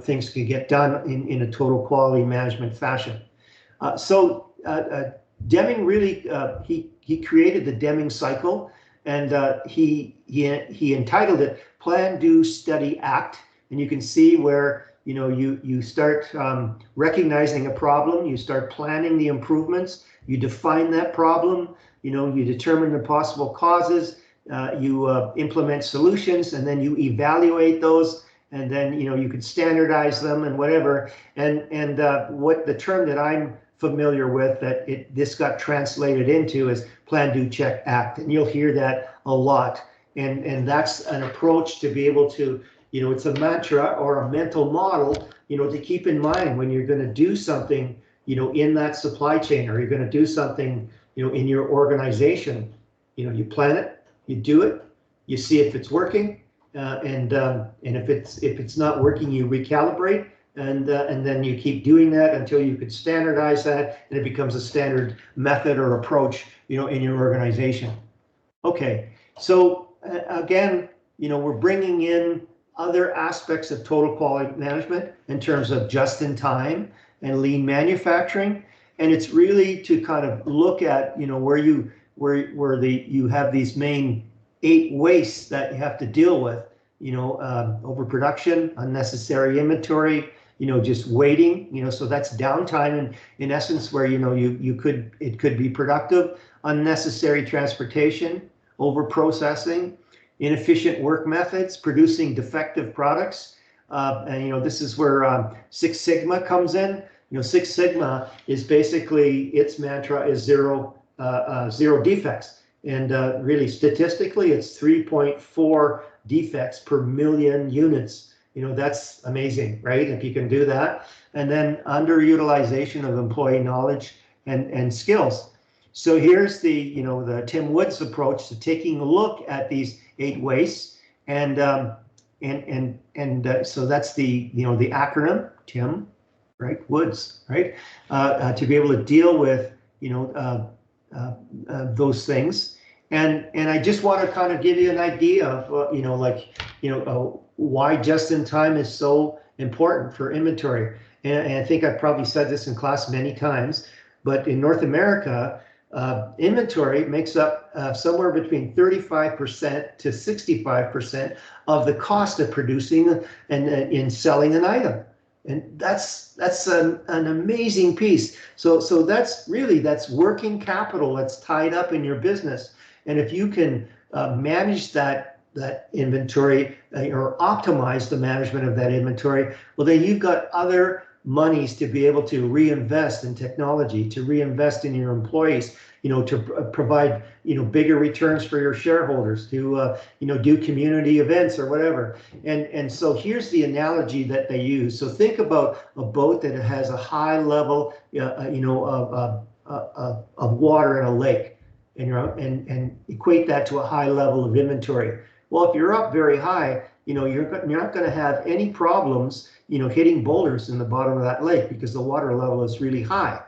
things can get done in a total quality management fashion. So Deming really he created the Deming cycle, and he entitled it Plan, Do, Study, Act. And you can see where you start recognizing a problem, you start planning the improvements, you define that problem, you determine the possible causes, you implement solutions, and then you evaluate those, and then you can standardize them and whatever. And what the term that I'm familiar with that this got translated into is Plan, Do, Check, Act, and you'll hear that a lot. And that's an approach to be able to, it's a mantra or a mental model, to keep in mind when you're going to do something, in that supply chain, or you're going to do something, in your organization. You plan it, you do it, you see if it's working, and if it's not working, you recalibrate, and then you keep doing that until you could standardize that, and it becomes a standard method or approach, in your organization. Okay, so again, we're bringing in other aspects of total quality management in terms of just-in-time and lean manufacturing, and it's really to kind of look at where you have these main 8 wastes that you have to deal with, overproduction, unnecessary inventory, just waiting, so that's downtime in essence, where it could be productive, unnecessary transportation, over processing, inefficient work methods, producing defective products. And this is where Six Sigma comes in. Six Sigma is basically, its mantra is zero defects. And really, statistically, it's 3.4 defects per million units. That's amazing, right? If you can do that. And then underutilization of employee knowledge and skills. So here's the Tim Wood's approach to taking a look at these 8 wastes, and so that's the the acronym Tim, right? Woods, right? To be able to deal with those things, and I just want to kind of give you an idea of why just in time is so important for inventory. And I think I've probably said this in class many times, but in North America, inventory makes up somewhere between 35% to 65% of the cost of producing and in selling an item. And that's an amazing piece. So that's working capital that's tied up in your business. And if you can manage that inventory or optimize the management of that inventory, well, then you've got other monies to be able to reinvest in technology, to reinvest in your employees, to provide, bigger returns for your shareholders, to, do community events or whatever. And so here's the analogy that they use. So think about a boat that has a high level, of water in a lake, and equate that to a high level of inventory. Well, if you're up very high, you're not going to have any problems, hitting boulders in the bottom of that lake because the water level is really high.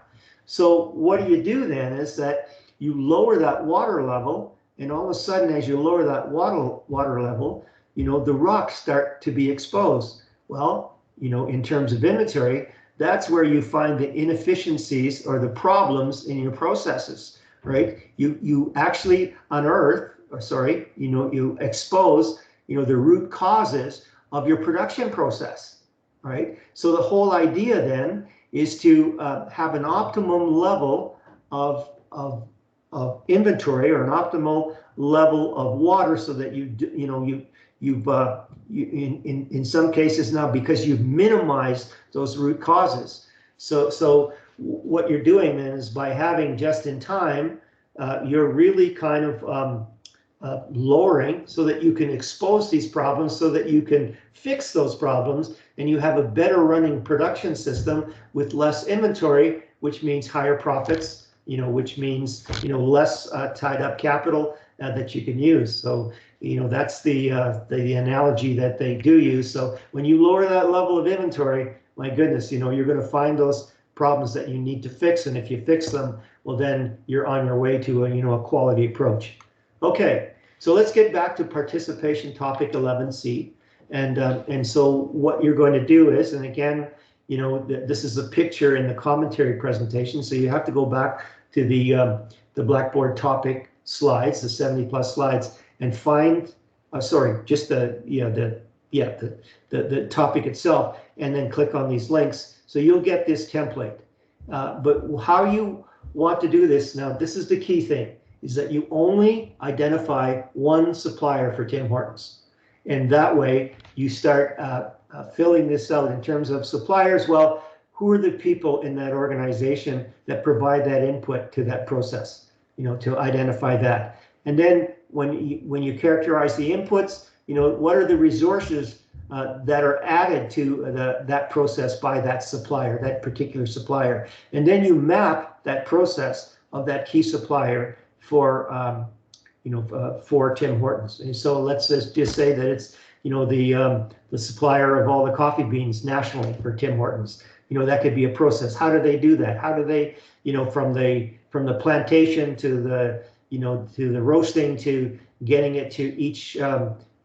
So what you do then is that you lower that water level, and all of a sudden, as you lower that water level, the rocks start to be exposed. Well, in terms of inventory, that's where you find the inefficiencies or the problems in your processes, right? You actually unearth, you expose, the root causes of your production process, right? So the whole idea then is to have an optimum level of inventory, or an optimal level of water, so that in some cases now, because you've minimized those root causes. So what you're doing then is, by having just in time, you're really kind of lowering so that you can expose these problems, so that you can fix those problems, and you have a better running production system with less inventory, which means higher profits, which means less tied up capital that you can use. So that's the analogy that they do use. So when you lower that level of inventory, my goodness, you're going to find those problems that you need to fix, and if you fix them, well, then you're on your way to a quality approach. Okay, so let's get back to participation topic 11C, and so what you're going to do is, and again, this is a picture in the commentary presentation, so you have to go back to the Blackboard topic slides, the 70+ slides, and find, just the topic itself, and then click on these links. So you'll get this template. But how you want to do this, now this is the key thing, is that you only identify one supplier for Tim Hortons. And that way you start filling this out in terms of suppliers. Well, who are the people in that organization that provide that input to that process, to identify that. And then when you characterize the inputs, what are the resources that are added to that process by that supplier, that particular supplier. And then you map that process of that key supplier for Tim Hortons. And so let's just say that it's the supplier of all the coffee beans nationally for Tim Hortons. That could be a process. How do they do that? How do they, from the plantation to the to the roasting, to getting it to each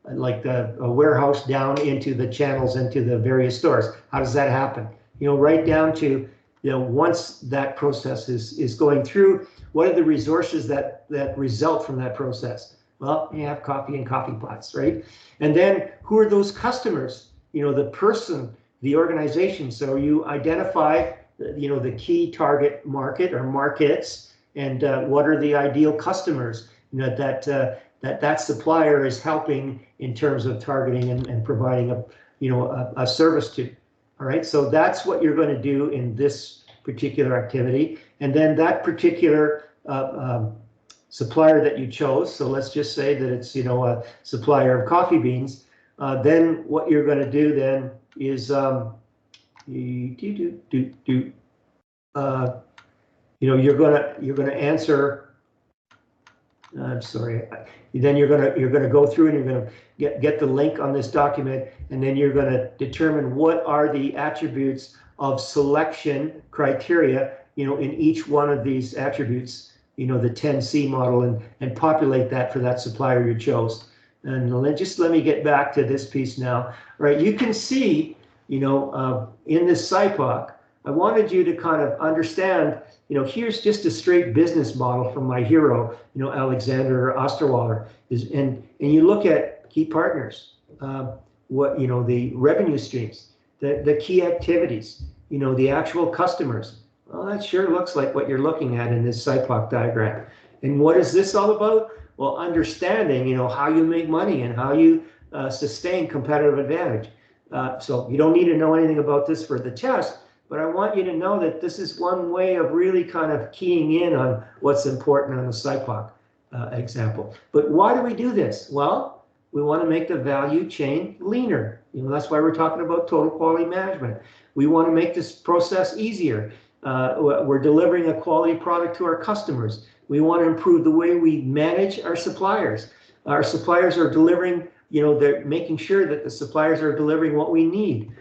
like a warehouse down into the channels, into the various stores? How does that happen? Right down to once that process is going through, what are the resources that result from that process? Well, you have coffee and coffee pots, right? And then who are those customers? The person, the organization. So you identify, the key target market or markets, and what are the ideal customers that that supplier is helping in terms of targeting and providing a service to. All right, so that's what you're going to do in this particular activity, and then that particular supplier that you chose. So let's just say that it's a supplier of coffee beans. Then what you're going to do then is you're gonna answer. I'm sorry. Then you're gonna go through and you're gonna get the link on this document, and then you're gonna determine what are the attributes of selection criteria, in each one of these attributes, the 10C model, and populate that for that supplier you chose. And let me get back to this piece now. Right, you can see, in this SIPOC, I wanted you to kind of understand, here's just a straight business model from my hero, Alexander Osterwalder. And you look at key partners, the revenue streams, the key activities, the actual customers. Well, that sure looks like what you're looking at in this SIPOC diagram. And what is this all about? Well, understanding, how you make money and how you sustain competitive advantage. So you don't need to know anything about this for the test, but I want you to know that this is one way of really kind of keying in on what's important on the SIPOC example. But why do we do this? Well, we want to make the value chain leaner. That's why we're talking about total quality management. We want to make this process easier. We're delivering a quality product to our customers. We want to improve the way we manage our suppliers. Our suppliers are delivering, they're making sure that the suppliers are delivering what we need.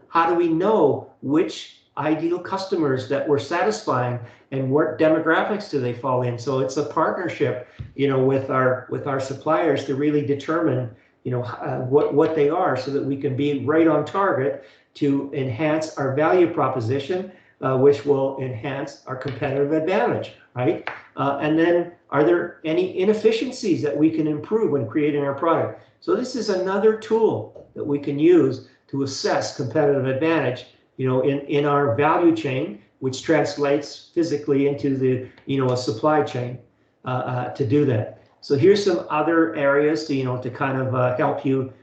How do we know which ideal customers that we're satisfying and what demographics do they fall in? So it's a partnership, with our suppliers to really determine, what they are, so that we can be right on target to enhance our value proposition, which will enhance our competitive advantage, right? And then, are there any inefficiencies that we can improve when creating our product? So this is another tool that we can use to assess competitive advantage, in our value chain, which translates physically into the, a supply chain to do that. So here's some other areas to, to kind of help you,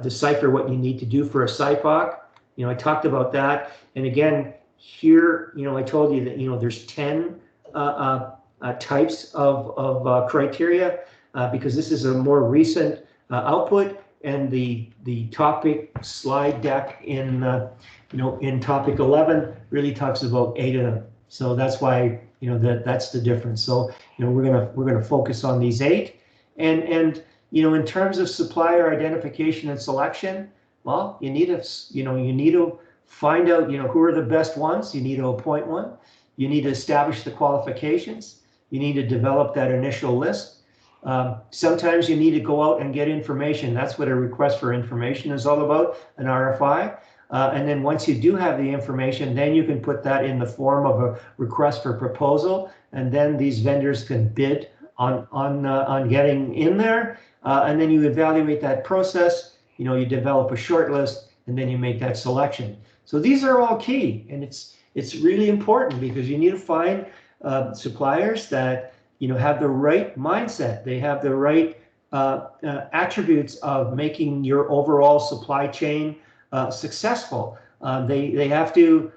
decipher what you need to do for a SIPOC. I talked about that. And again, here, I told you that, there's 10 types of criteria, because this is a more recent output, and the topic slide deck in in topic 11 really talks about 8 of them. So that's why that's the difference. So we're gonna focus on these 8, and in terms of supplier identification and selection, well, you need to find out who are the best ones. You need to appoint one. You need to establish the qualifications. You need to develop that initial list. Sometimes you need to go out and get information. That's what a request for information is all about, an RFI. And then once you do have the information, then you can put that in the form of a request for proposal, and then these vendors can bid on getting in there. And then you evaluate that process. You develop a short list, and then you make that selection. So these are all key, and it's really important, because you need to find suppliers that have the right mindset. They have the right attributes of making your overall supply chain successful. They have to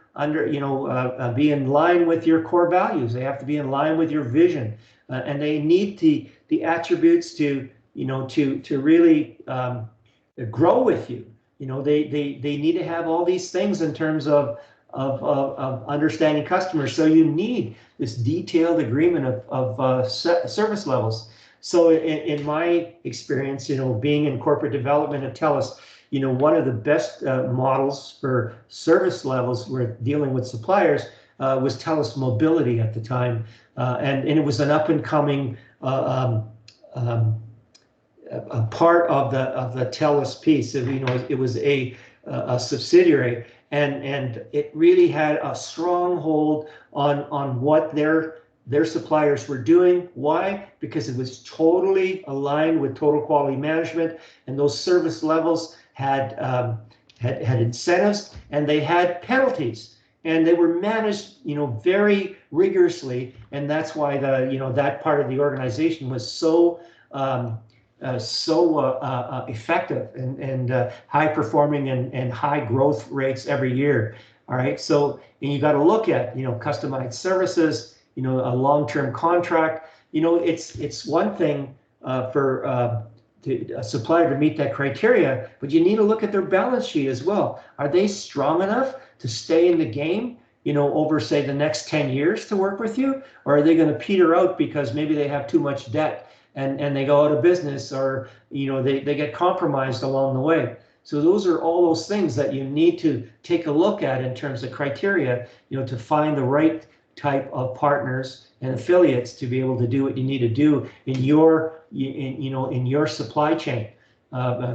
be in line with your core values. They have to be in line with your vision, and they need the attributes to really grow with you. They need to have all these things in terms of understanding customers. So you need this detailed agreement of service levels. So in my experience, being in corporate development at TELUS, one of the best models for service levels we're dealing with suppliers was TELUS Mobility at the time, and it was an up and coming a part of the TELUS piece. It was a subsidiary, and it really had a strong hold on what their suppliers were doing. Why? Because it was totally aligned with total quality management, and those service levels had incentives, and they had penalties, and they were managed, very rigorously, and that's why that part of the organization was so effective and high performing and high growth rates every year. All right, so and you got to look at, you know, customized services, you know, a long-term contract. You know, it's one thing for a supplier to meet that criteria, but you need to look at their balance sheet as well. Are they strong enough to stay in the game, you know, over say the next 10 years to work with you? Or are they going to peter out because maybe they have too much debt and they go out of business, or, you know, they get compromised along the way? So those are all those things that you need to take a look at in terms of criteria, you know, to find the right type of partners and affiliates to be able to do what you need to do in your, in your supply chain,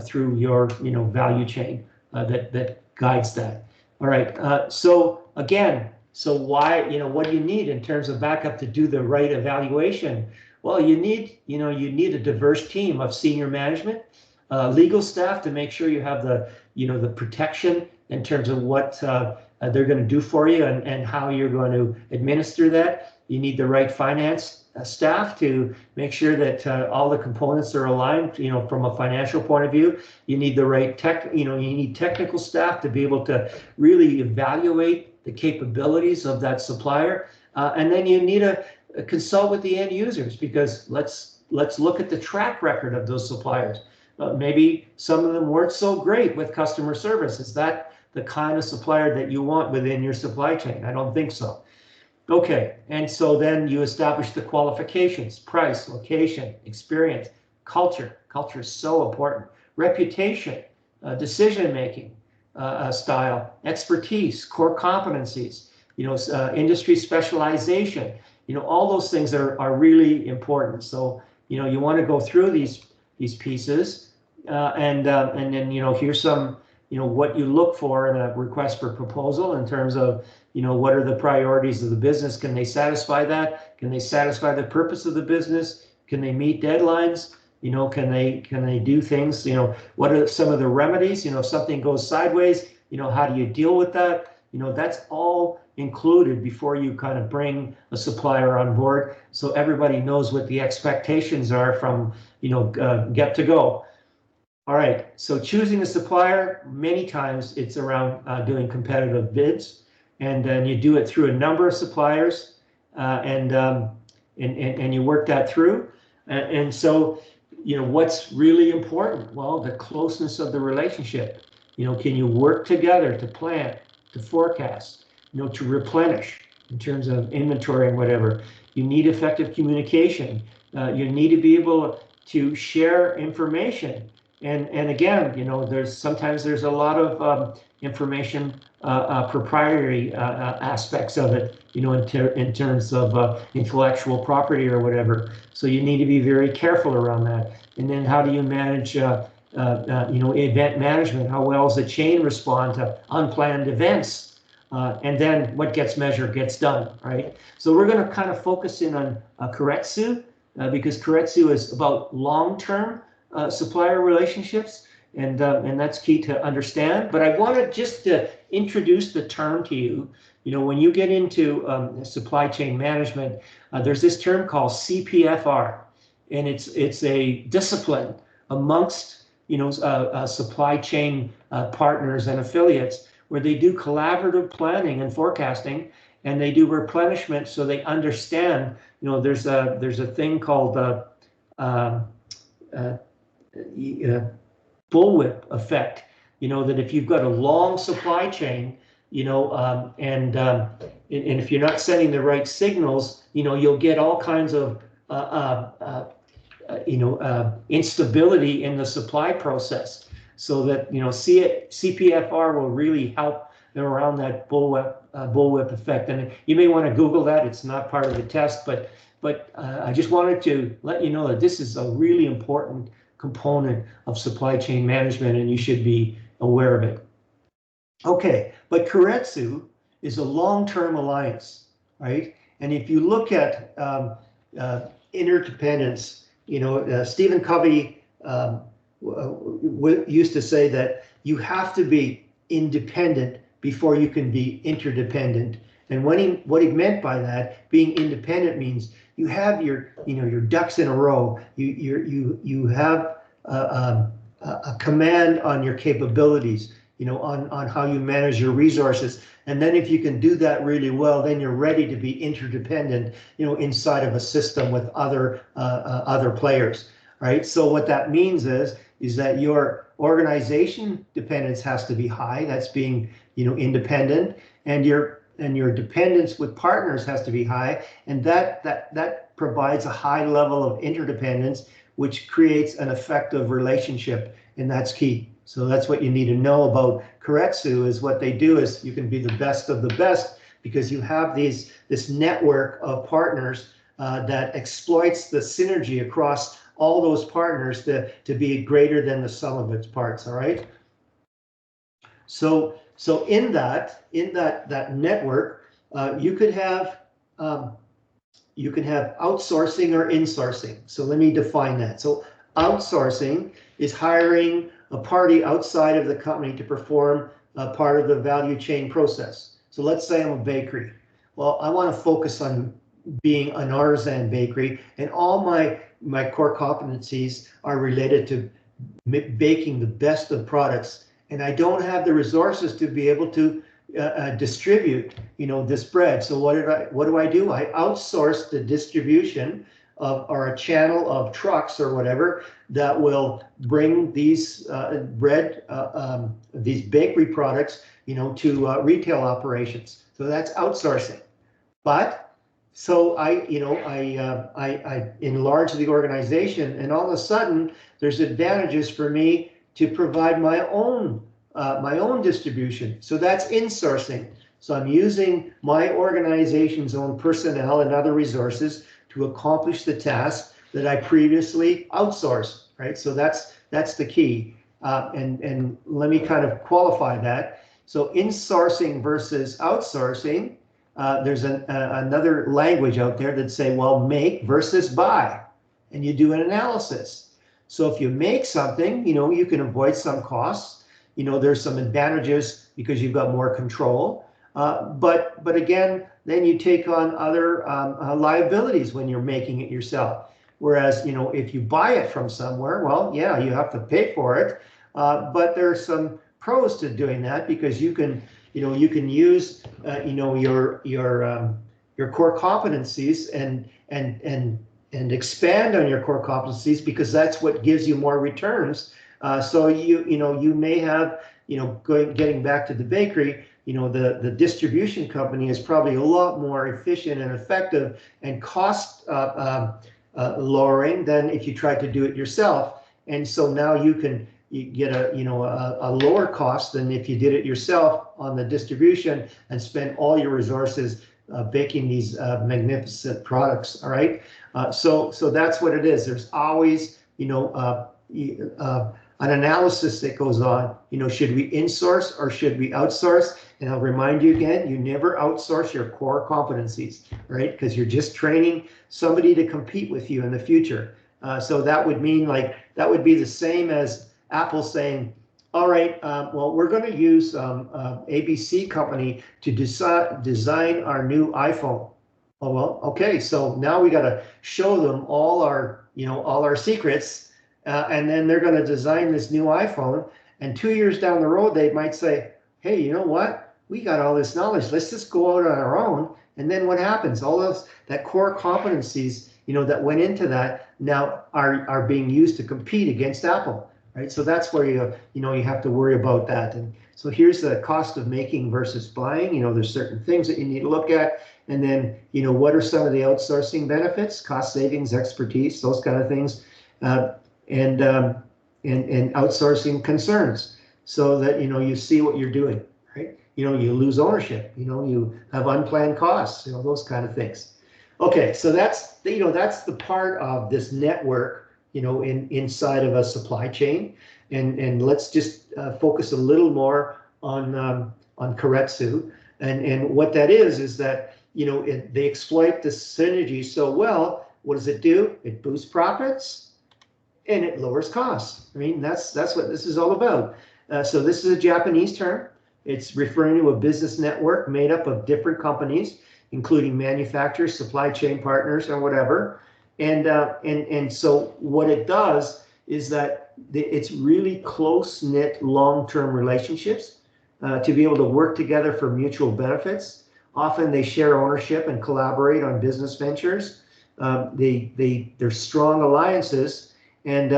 through your, you know, value chain that guides that. All right. So again, so why, you know, what do you need in terms of backup to do the right evaluation? Well, you need a diverse team of senior management, legal staff to make sure you have the, you know, the protection in terms of what they're going to do for you and how you're going to administer that. You need the right finance staff to make sure that all the components are aligned, you know, from a financial point of view. You need the right you need technical staff to be able to really evaluate the capabilities of that supplier. And then you need to consult with the end users, because let's look at the track record of those suppliers. Maybe some of them weren't so great with customer service. Is that the kind of supplier that you want within your supply chain? I don't think so. Okay, and so then you establish the qualifications: price, location, experience, culture. Culture is so important. Reputation, decision-making style, expertise, core competencies, you know, industry specialization. You know, all those things are really important. So, you know, you want to go through these pieces, and then, you know, here's some, you know, what you look for in a request for proposal in terms of, you know, what are the priorities of the business? Can they satisfy that? Can they satisfy the purpose of the business? Can they meet deadlines? You know, can they do things? You know, what are some of the remedies? You know, if something goes sideways, you know, how do you deal with that? You know, that's all included before you kind of bring a supplier on board, so everybody knows what the expectations are from, you know, get to go. All right, so choosing a supplier, many times it's around doing competitive bids, and then you do it through a number of suppliers, and you work that through. And so, you know, what's really important? Well, the closeness of the relationship. You know, can you work together to plan, to forecast, you know, to replenish in terms of inventory and whatever? You need effective communication. You need to be able to share information. And again, you know, sometimes there's a lot of information, proprietary aspects of it, you know, in terms of intellectual property or whatever. So you need to be very careful around that. And then how do you manage, you know, event management? How well does the chain respond to unplanned events? And then what gets measured gets done, right? So we're going to kind of focus in on Keiretsu, because Keiretsu is about long-term supplier relationships, and that's key to understand. But I wanted just to introduce the term to you. You know, when you get into supply chain management, there's this term called CPFR, and it's a discipline amongst, you know, supply chain partners and affiliates, where they do collaborative planning and forecasting, and they do replenishment, so they understand. You know, there's a thing called bullwhip effect. You know, that if you've got a long supply chain, you know, and if you're not sending the right signals, you know, you'll get all kinds of instability in the supply process. So that, you know, CPFR will really help around that bullwhip effect. And you may want to Google that. It's not part of the test, but I just wanted to let you know that this is a really important component of supply chain management, and you should be aware of it. Okay, but Keiretsu is a long-term alliance, right? And if you look at interdependence, you know, Stephen Covey used to say that you have to be independent before you can be interdependent. And what he meant by that, being independent, means you have your your ducks in a row. You have a command on your capabilities, on how you manage your resources. And then if you can do that really well, then you're ready to be interdependent, inside of a system with other players, right? So what that means is that your organization dependence has to be high. That's being, independent, and your dependence with partners has to be high, and that provides a high level of interdependence, which creates an effective relationship, and that's key. So that's what you need to know about Keiretsu. Is what they do is you can be the best of the best because you have this network of partners that exploits the synergy across all those partners to be greater than the sum of its parts. All right. So in that network, you could have outsourcing or insourcing. So let me define that. So outsourcing is hiring a party outside of the company to perform a part of the value chain process. So let's say I'm a bakery. Well, I want to focus on being an artisan bakery, and all my core competencies are related to baking the best of products, and I don't have the resources to be able to distribute, this bread. So what do I do? I outsource the distribution of, or a channel of trucks or whatever that will bring these these bakery products, to retail operations. So that's outsourcing. But so I enlarge the organization, and all of a sudden there's advantages for me to provide my own distribution. So that's insourcing. So I'm using my organization's own personnel and other resources to accomplish the task that I previously outsourced, right? So that's the key. And let me kind of qualify that. So insourcing versus outsourcing, there's another language out there that say, well, make versus buy, and you do an analysis. So if you make something, you can avoid some costs. There's some advantages because you've got more control. But again, then you take on other liabilities when you're making it yourself. Whereas, if you buy it from somewhere, well, yeah, you have to pay for it. But there's some pros to doing that because you can use, your core competencies and expand on your core competencies, because that's what gives you more returns. So you may have, getting back to the bakery, the distribution company is probably a lot more efficient and effective and cost lowering than if you tried to do it yourself. And so now you get a lower cost than if you did it yourself on the distribution and spend all your resources baking these magnificent products. All right. So that's what it is. There's always, an analysis that goes on, should we insource or should we outsource? And I'll remind you again, you never outsource your core competencies, right? Because you're just training somebody to compete with you in the future. So that would mean that would be the same as Apple saying, all right, well, we're going to use ABC company to design our new iPhone. Oh, well, okay, so now we got to show them all our secrets. And then they're going to design this new iPhone. And 2 years down the road, they might say, hey, you know what? We got all this knowledge. Let's just go out on our own. And then what happens? All that core competencies, that went into that now are being used to compete against Apple, right? So that's where you have to worry about that. And so here's the cost of making versus buying. There's certain things that you need to look at. And then, what are some of the outsourcing benefits, cost savings, expertise, those kind of things. And outsourcing concerns, so that you see what you're doing, right? You lose ownership, you have unplanned costs, those kind of things. Okay, so that's the part of this network, inside of a supply chain, and let's just focus a little more on Keiretsu, and what that is that they exploit the synergy so well. What does it do? It boosts profits. And it lowers costs. I mean, that's what this is all about. So this is a Japanese term. It's referring to a business network made up of different companies, including manufacturers, supply chain partners, and whatever. And so what it does is that it's really close-knit long-term relationships to be able to work together for mutual benefits. Often they share ownership and collaborate on business ventures. They're strong alliances, and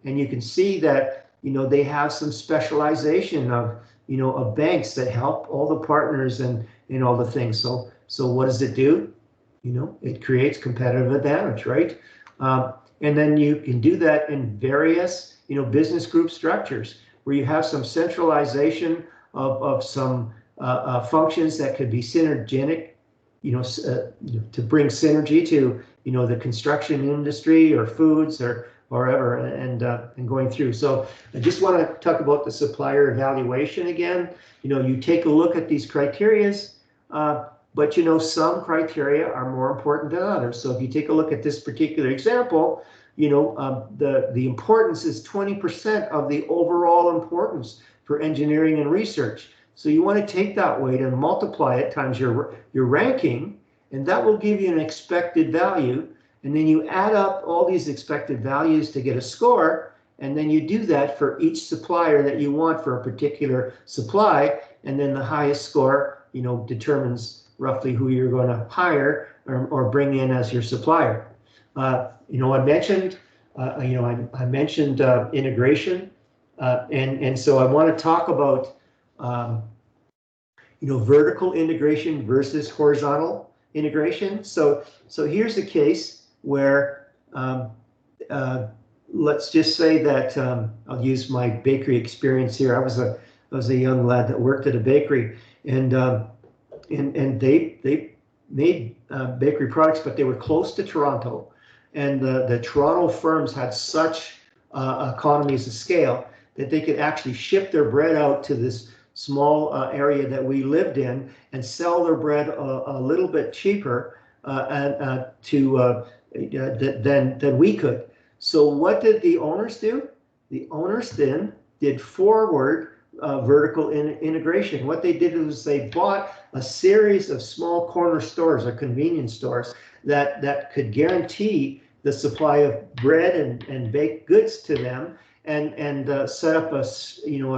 you can see that, you know, they have some specialization of, you know, of banks that help all the partners and all the things. So what does it do? You know, it creates competitive advantage, right? And then you can do that in various, you know, business group structures where you have some centralization of some functions that could be synergetic, you know, to bring synergy to, you know, the construction industry or foods or wherever, and going through. So I just want to talk about the supplier evaluation again. You know, you take a look at these criterias, but you know, some criteria are more important than others. So if you take a look at this particular example, you know, the importance is 20% of the overall importance for engineering and research. So you want to take that weight and multiply it times your ranking, and that will give you an expected value. And then you add up all these expected values to get a score, and then you do that for each supplier that you want for a particular supply, and then the highest score, you know, determines roughly who you're going to hire or bring in as your supplier. You know, I mentioned, I mentioned integration, and so I want to talk about, you know, vertical integration versus horizontal integration. So here's a case where let's just say that I'll use my bakery experience here. I was a young lad that worked at a bakery, and they made bakery products, but they were close to Toronto, and the Toronto firms had such economies of scale that they could actually ship their bread out to this small area that we lived in and sell their bread a little bit cheaper than we could. So what did the owners do? The owners then did forward vertical integration. What they did was they bought a series of small corner stores or convenience stores that could guarantee the supply of bread and baked goods to them, and set up a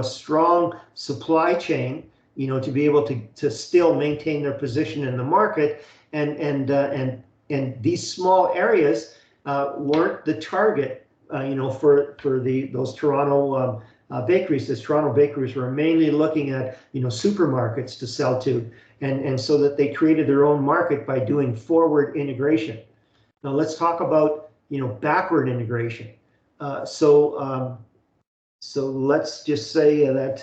strong supply chain, you know, to be able to still maintain their position in the market, and these small areas weren't the target, you know, for those Toronto bakeries. The Toronto bakeries were mainly looking at, you know, supermarkets to sell to, and so that they created their own market by doing forward integration. Now let's talk about, you know, backward integration. So let's just say that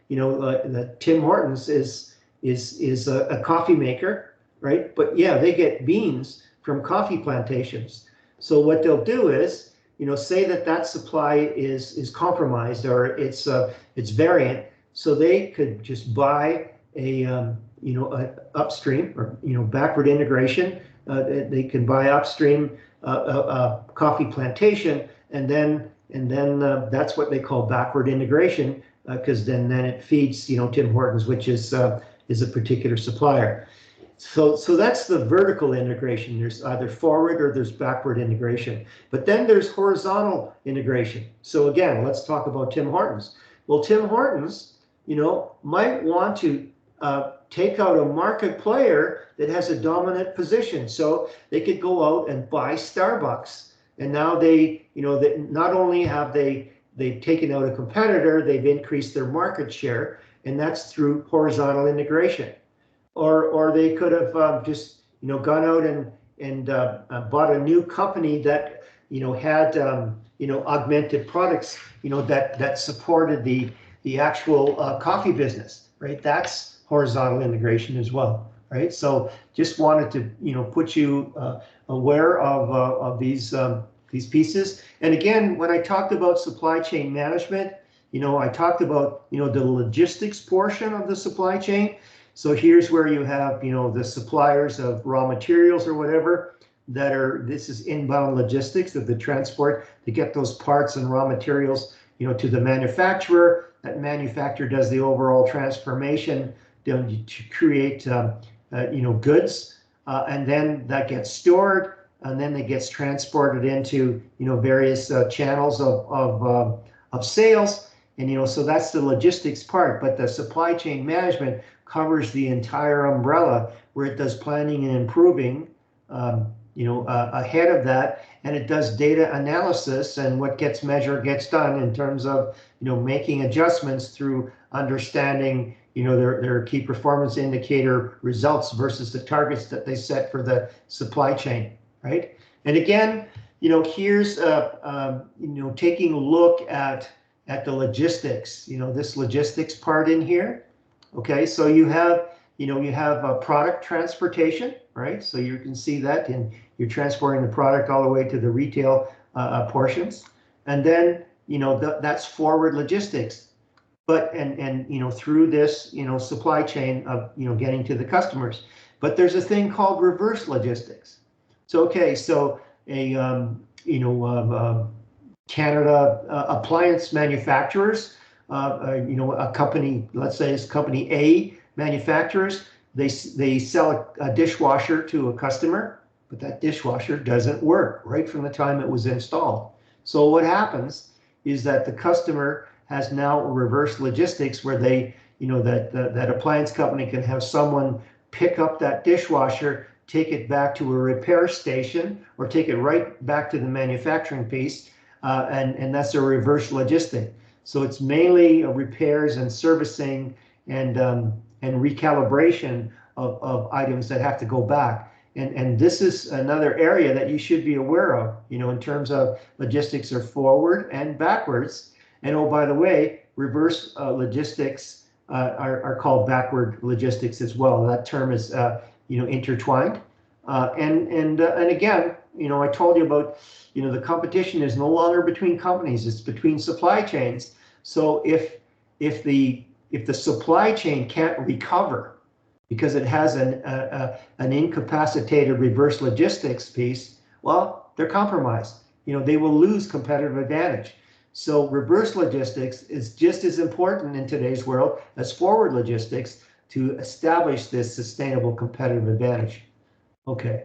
you know, that Tim Hortons is a coffee maker, right? But yeah, they get beans from coffee plantations. So what they'll do is, you know, say that supply is compromised or it's variant, so they could just buy a you know, a upstream or, you know, backward integration. They can buy upstream a coffee plantation, and then that's what they call backward integration, because then it feeds, you know, Tim Hortons, which is a particular supplier. So that's the vertical integration. There's either forward or there's backward integration. But then there's horizontal integration. So again, let's talk about Tim Hortons. Well, Tim Hortons, you know, might want to take out a market player that has a dominant position. So they could go out and buy Starbucks. And now they, you know, not only have they've taken out a competitor, they've increased their market share, and that's through horizontal integration. Or they could have just, you know, gone out and bought a new company that, you know, had you know, augmented products, you know, that supported the actual coffee business, right? That's horizontal integration as well, right? So just wanted to, you know, put you aware of these pieces. And again, when I talked about supply chain management, you know, I talked about, you know, the logistics portion of the supply chain. So here's where you have, you know, the suppliers of raw materials or whatever that are, this is inbound logistics of the transport to get those parts and raw materials, you know, to the manufacturer. that manufacturer does the overall transformation to create goods, and then that gets stored, and then it gets transported into various channels of sales, and so that's the logistics part. But the supply chain management covers the entire umbrella, where it does planning and improving ahead of that, and it does data analysis, and what gets measured gets done in terms of making adjustments through understanding their key performance indicator results versus the targets that they set for the supply chain, right? And again, here's taking a look at the logistics, this logistics part in here. Okay, so you have a product transportation, right? So you can see that, and you're transporting the product all the way to the retail portions, and then that's forward logistics. But and through this supply chain of getting to the customers. But there's a thing called reverse logistics. So okay, so a Canada appliance manufacturers, a company, let's say it's company A manufacturers, they sell a dishwasher to a customer, but that dishwasher doesn't work right from the time it was installed. So what happens is that the customer has now reverse logistics, where they, that appliance company can have someone pick up that dishwasher, take it back to a repair station, or take it right back to the manufacturing piece, and that's a reverse logistic. So it's mainly repairs and servicing and recalibration of items that have to go back. And this is another area that you should be aware of, in terms of logistics are forward and backwards. And oh, by the way, reverse logistics are called backward logistics as well. That term is intertwined. And again, I told you about the competition is no longer between companies; it's between supply chains. So if the supply chain can't recover because it has an incapacitated reverse logistics piece, well, they're compromised. They will lose competitive advantage. So reverse logistics is just as important in today's world as forward logistics to establish this sustainable competitive advantage. Okay.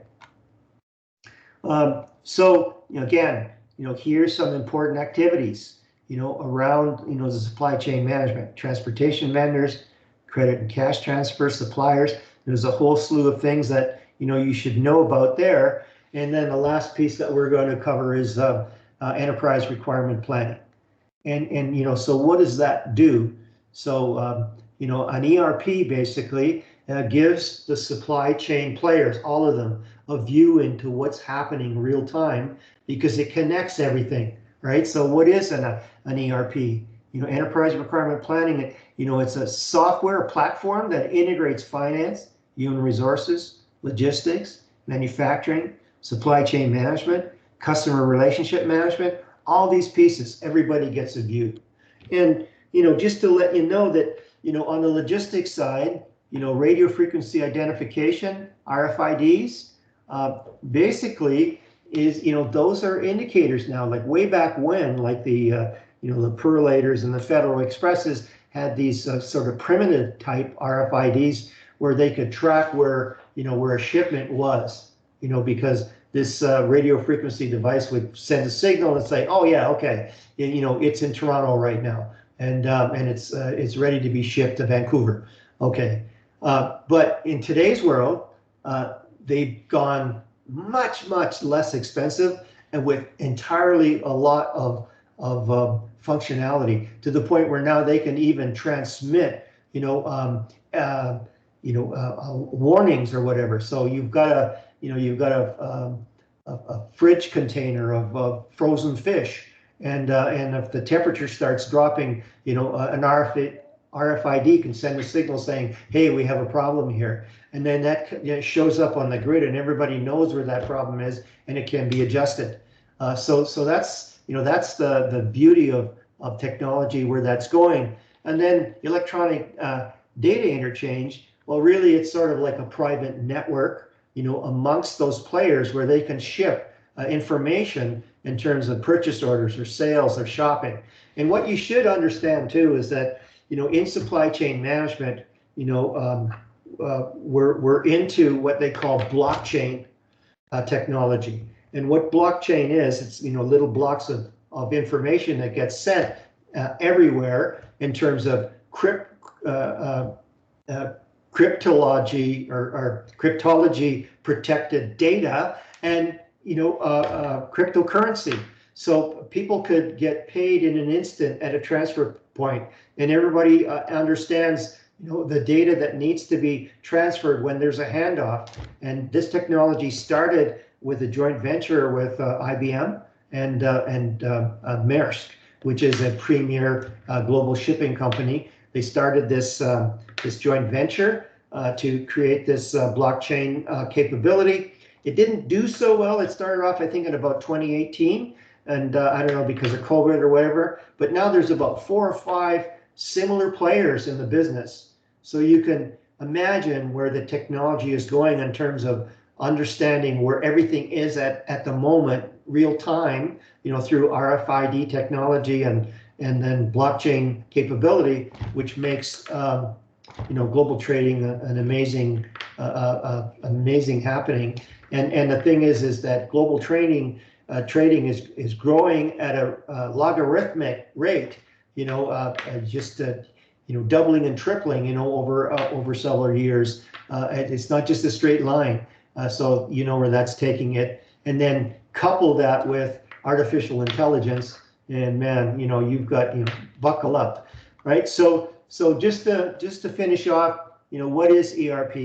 So again, here's some important activities, around the supply chain management: transportation vendors, credit and cash transfer, suppliers. There's a whole slew of things that you should know about there. And then the last piece that we're going to cover is enterprise requirement planning. And so what does that do? So an ERP basically gives the supply chain players, all of them, a view into what's happening real time, because it connects everything, right? So what is an ERP? Enterprise requirement planning, it's a software platform that integrates finance, human resources, logistics, manufacturing, supply chain management, customer relationship management, all these pieces. Everybody gets a view. And just to let you know that on the logistics side, radio frequency identification, RFIDs, basically is those are indicators now. Like way back when, like the the Perlators and the Federal Expresses had these sort of primitive type RFIDs where they could track where where a shipment was, because this radio frequency device would send a signal and say, oh yeah, okay, it's in Toronto right now, and it's ready to be shipped to Vancouver. Okay, but in today's world, they've gone much less expensive and with entirely a lot of functionality, to the point where now they can even transmit warnings or whatever. So you've got a fridge container of frozen fish, and if the temperature starts dropping, an RFID can send a signal saying, hey, we have a problem here, and then that shows up on the grid, and everybody knows where that problem is, and it can be adjusted. So that's that's the beauty of technology, where that's going. And then electronic data interchange, well, really it's sort of like a private network amongst those players, where they can ship information in terms of purchase orders or sales or shopping. And what you should understand too is that, in supply chain management, we're into what they call blockchain technology. And what blockchain is, it's little blocks of information that gets sent everywhere in terms of cryptology or cryptology protected data and cryptocurrency. So people could get paid in an instant at a transfer point, and everybody understands the data that needs to be transferred when there's a handoff. And this technology started with a joint venture with IBM and Maersk, which is a premier global shipping company. They started this joint venture to create this blockchain capability. It didn't do so well. It started off, I think, in about 2018, and I don't know, because of COVID or whatever. But now there's about 4 or 5 similar players in the business. So you can imagine where the technology is going in terms of understanding where everything is at the moment, real time, through RFID technology and then blockchain capability, which makes global trading an amazing happening. And the thing is that global trading is growing at a logarithmic rate, doubling and tripling, over several years. It's not just a straight line. So where that's taking it, and then couple that with artificial intelligence, and man, you've got, buckle up, right? So just to finish off, what is ERP?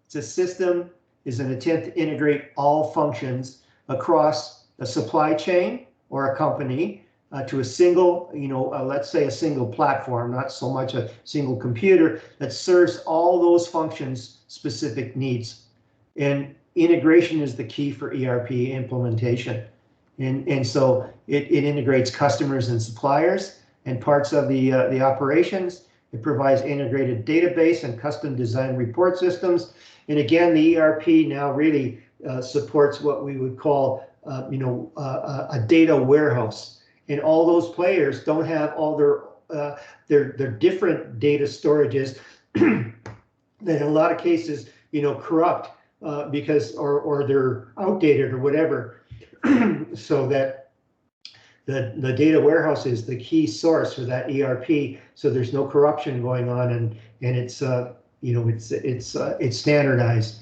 It's a system, is an attempt to integrate all functions across a supply chain or a company to a single, let's say a single platform, not so much a single computer, that serves all those functions' specific needs. And integration is the key for ERP implementation. And so it integrates customers and suppliers and parts of the operations. It provides integrated database and custom design report systems. And again, the ERP now really supports what we would call, a data warehouse. And all those players don't have all their different data storages that in a lot of cases, corrupt because or they're outdated or whatever. So that the data warehouse is the key source for that ERP. So there's no corruption going on, and it's it's standardized.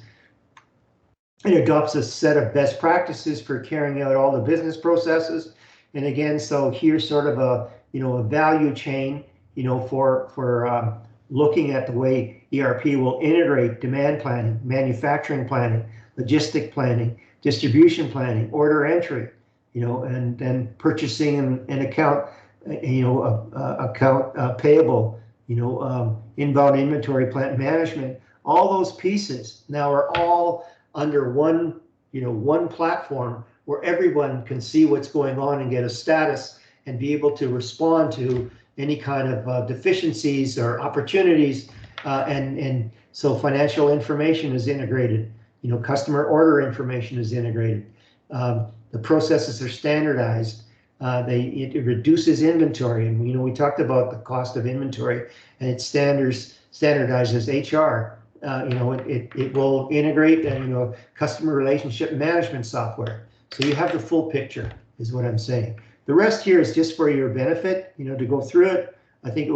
It adopts a set of best practices for carrying out all the business processes. And again, so here's sort of a value chain, for looking at the way ERP will integrate demand planning, manufacturing planning, logistic planning, distribution planning, order entry, and then purchasing and account, account payable, inbound inventory plant management. All those pieces now are all under one platform where everyone can see what's going on and get a status and be able to respond to any kind of deficiencies or opportunities. And so financial information is integrated. Customer order information is integrated. The processes are standardized. It reduces inventory, and we talked about the cost of inventory, and it standardizes HR. It will integrate customer relationship management software. So you have the full picture, is what I'm saying. The rest here is just for your benefit, to go through it. I think it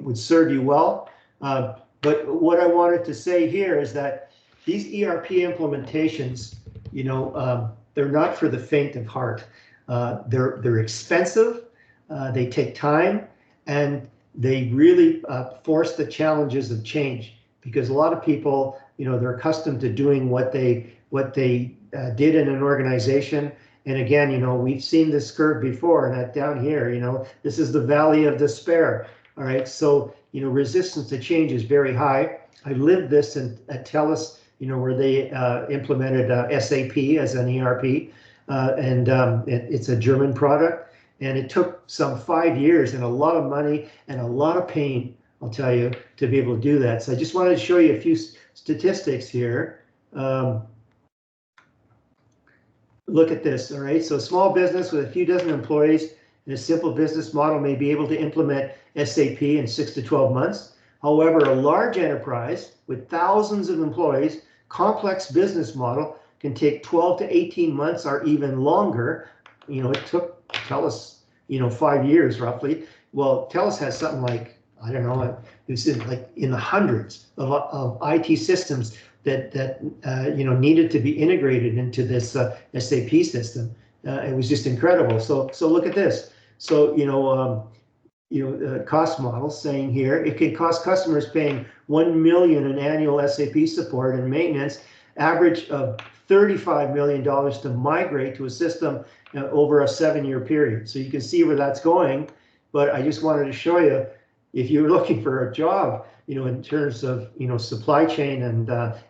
would serve you well. But what I wanted to say here is that these ERP implementations, they're not for the faint of heart. They're expensive, they take time, and they really force the challenges of change, because a lot of people, they're accustomed to doing what they did in an organization. And again, we've seen this curve before, and that down here, this is the valley of despair. All right, so resistance to change is very high. I lived this at TELUS, where they implemented SAP as an ERP, and it's a German product, and it took some 5 years and a lot of money and a lot of pain, I'll tell you, to be able to do that. So I just wanted to show you a few statistics here. look at this, all right? So a small business with a few dozen employees and a simple business model may be able to implement SAP in 6 to 12 months. However, a large enterprise with thousands of employees, complex business model can take 12 to 18 months or even longer. You know, it took TELUS, 5 years roughly. Well, TELUS has something like, I don't know, it was in the hundreds of IT systems that needed to be integrated into this SAP system. It was just incredible. So look at this. So cost model saying here it can cost customers paying $1 million in annual SAP support and maintenance, average of $35 million to migrate to a system over a 7-year period. So you can see where that's going. But I just wanted to show you, if you're looking for a job, in terms of, supply chain and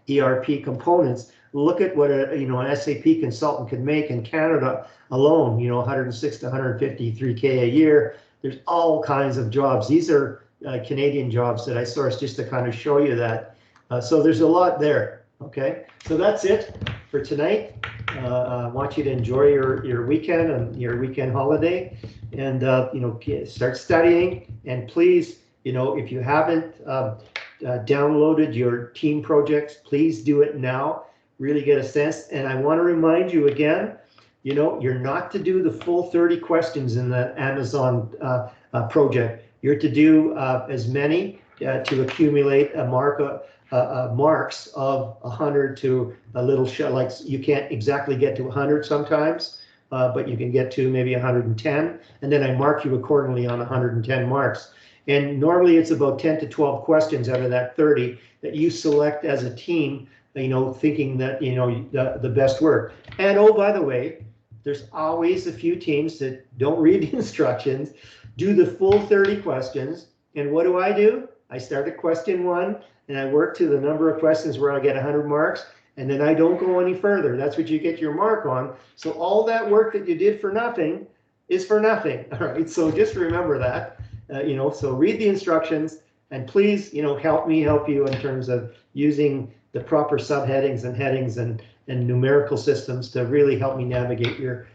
ERP components, look at what an SAP consultant could make in Canada alone, 106 to 153K a year. There's all kinds of jobs. These are Canadian jobs that I sourced just to kind of show you that. So there's a lot there. Okay, so that's it for tonight. I want you to enjoy your weekend and your weekend holiday, and start studying. And please, if you haven't downloaded your team projects, please do it now. Really get a sense. And I want to remind you again, you're not to do the full 30 questions in the Amazon project. You're to do as many to accumulate a marks of 100 to a little like you can't exactly get to 100 sometimes, but you can get to maybe 110, and then I mark you accordingly on 110 marks. And normally it's about 10 to 12 questions out of that 30 that you select as a team, thinking that the best work. And oh, by the way, there's always a few teams that don't read the instructions, do the full 30 questions, and what do? I start at question 1 and I work to the number of questions where I get 100 marks, and then I don't go any further. That's what you get your mark on. So all that work that you did for nothing is for nothing. All right, so just remember that. So read the instructions, and please, help me help you in terms of using the proper subheadings and headings and numerical systems to really help me navigate your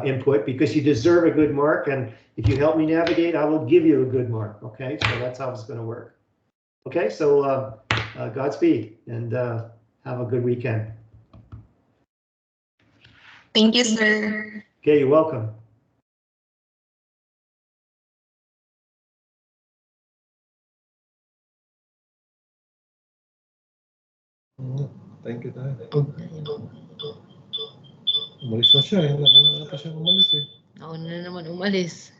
input, because you deserve a good mark, and if you help me navigate, I will give you a good mark. Okay, so that's how it's going to work. Okay, so Godspeed, and have a good weekend. Thank you, sir. Okay, you're welcome. Thank you, tayo. Umalis na siya. Wala pa siya umalis eh. Ako na naman umalis.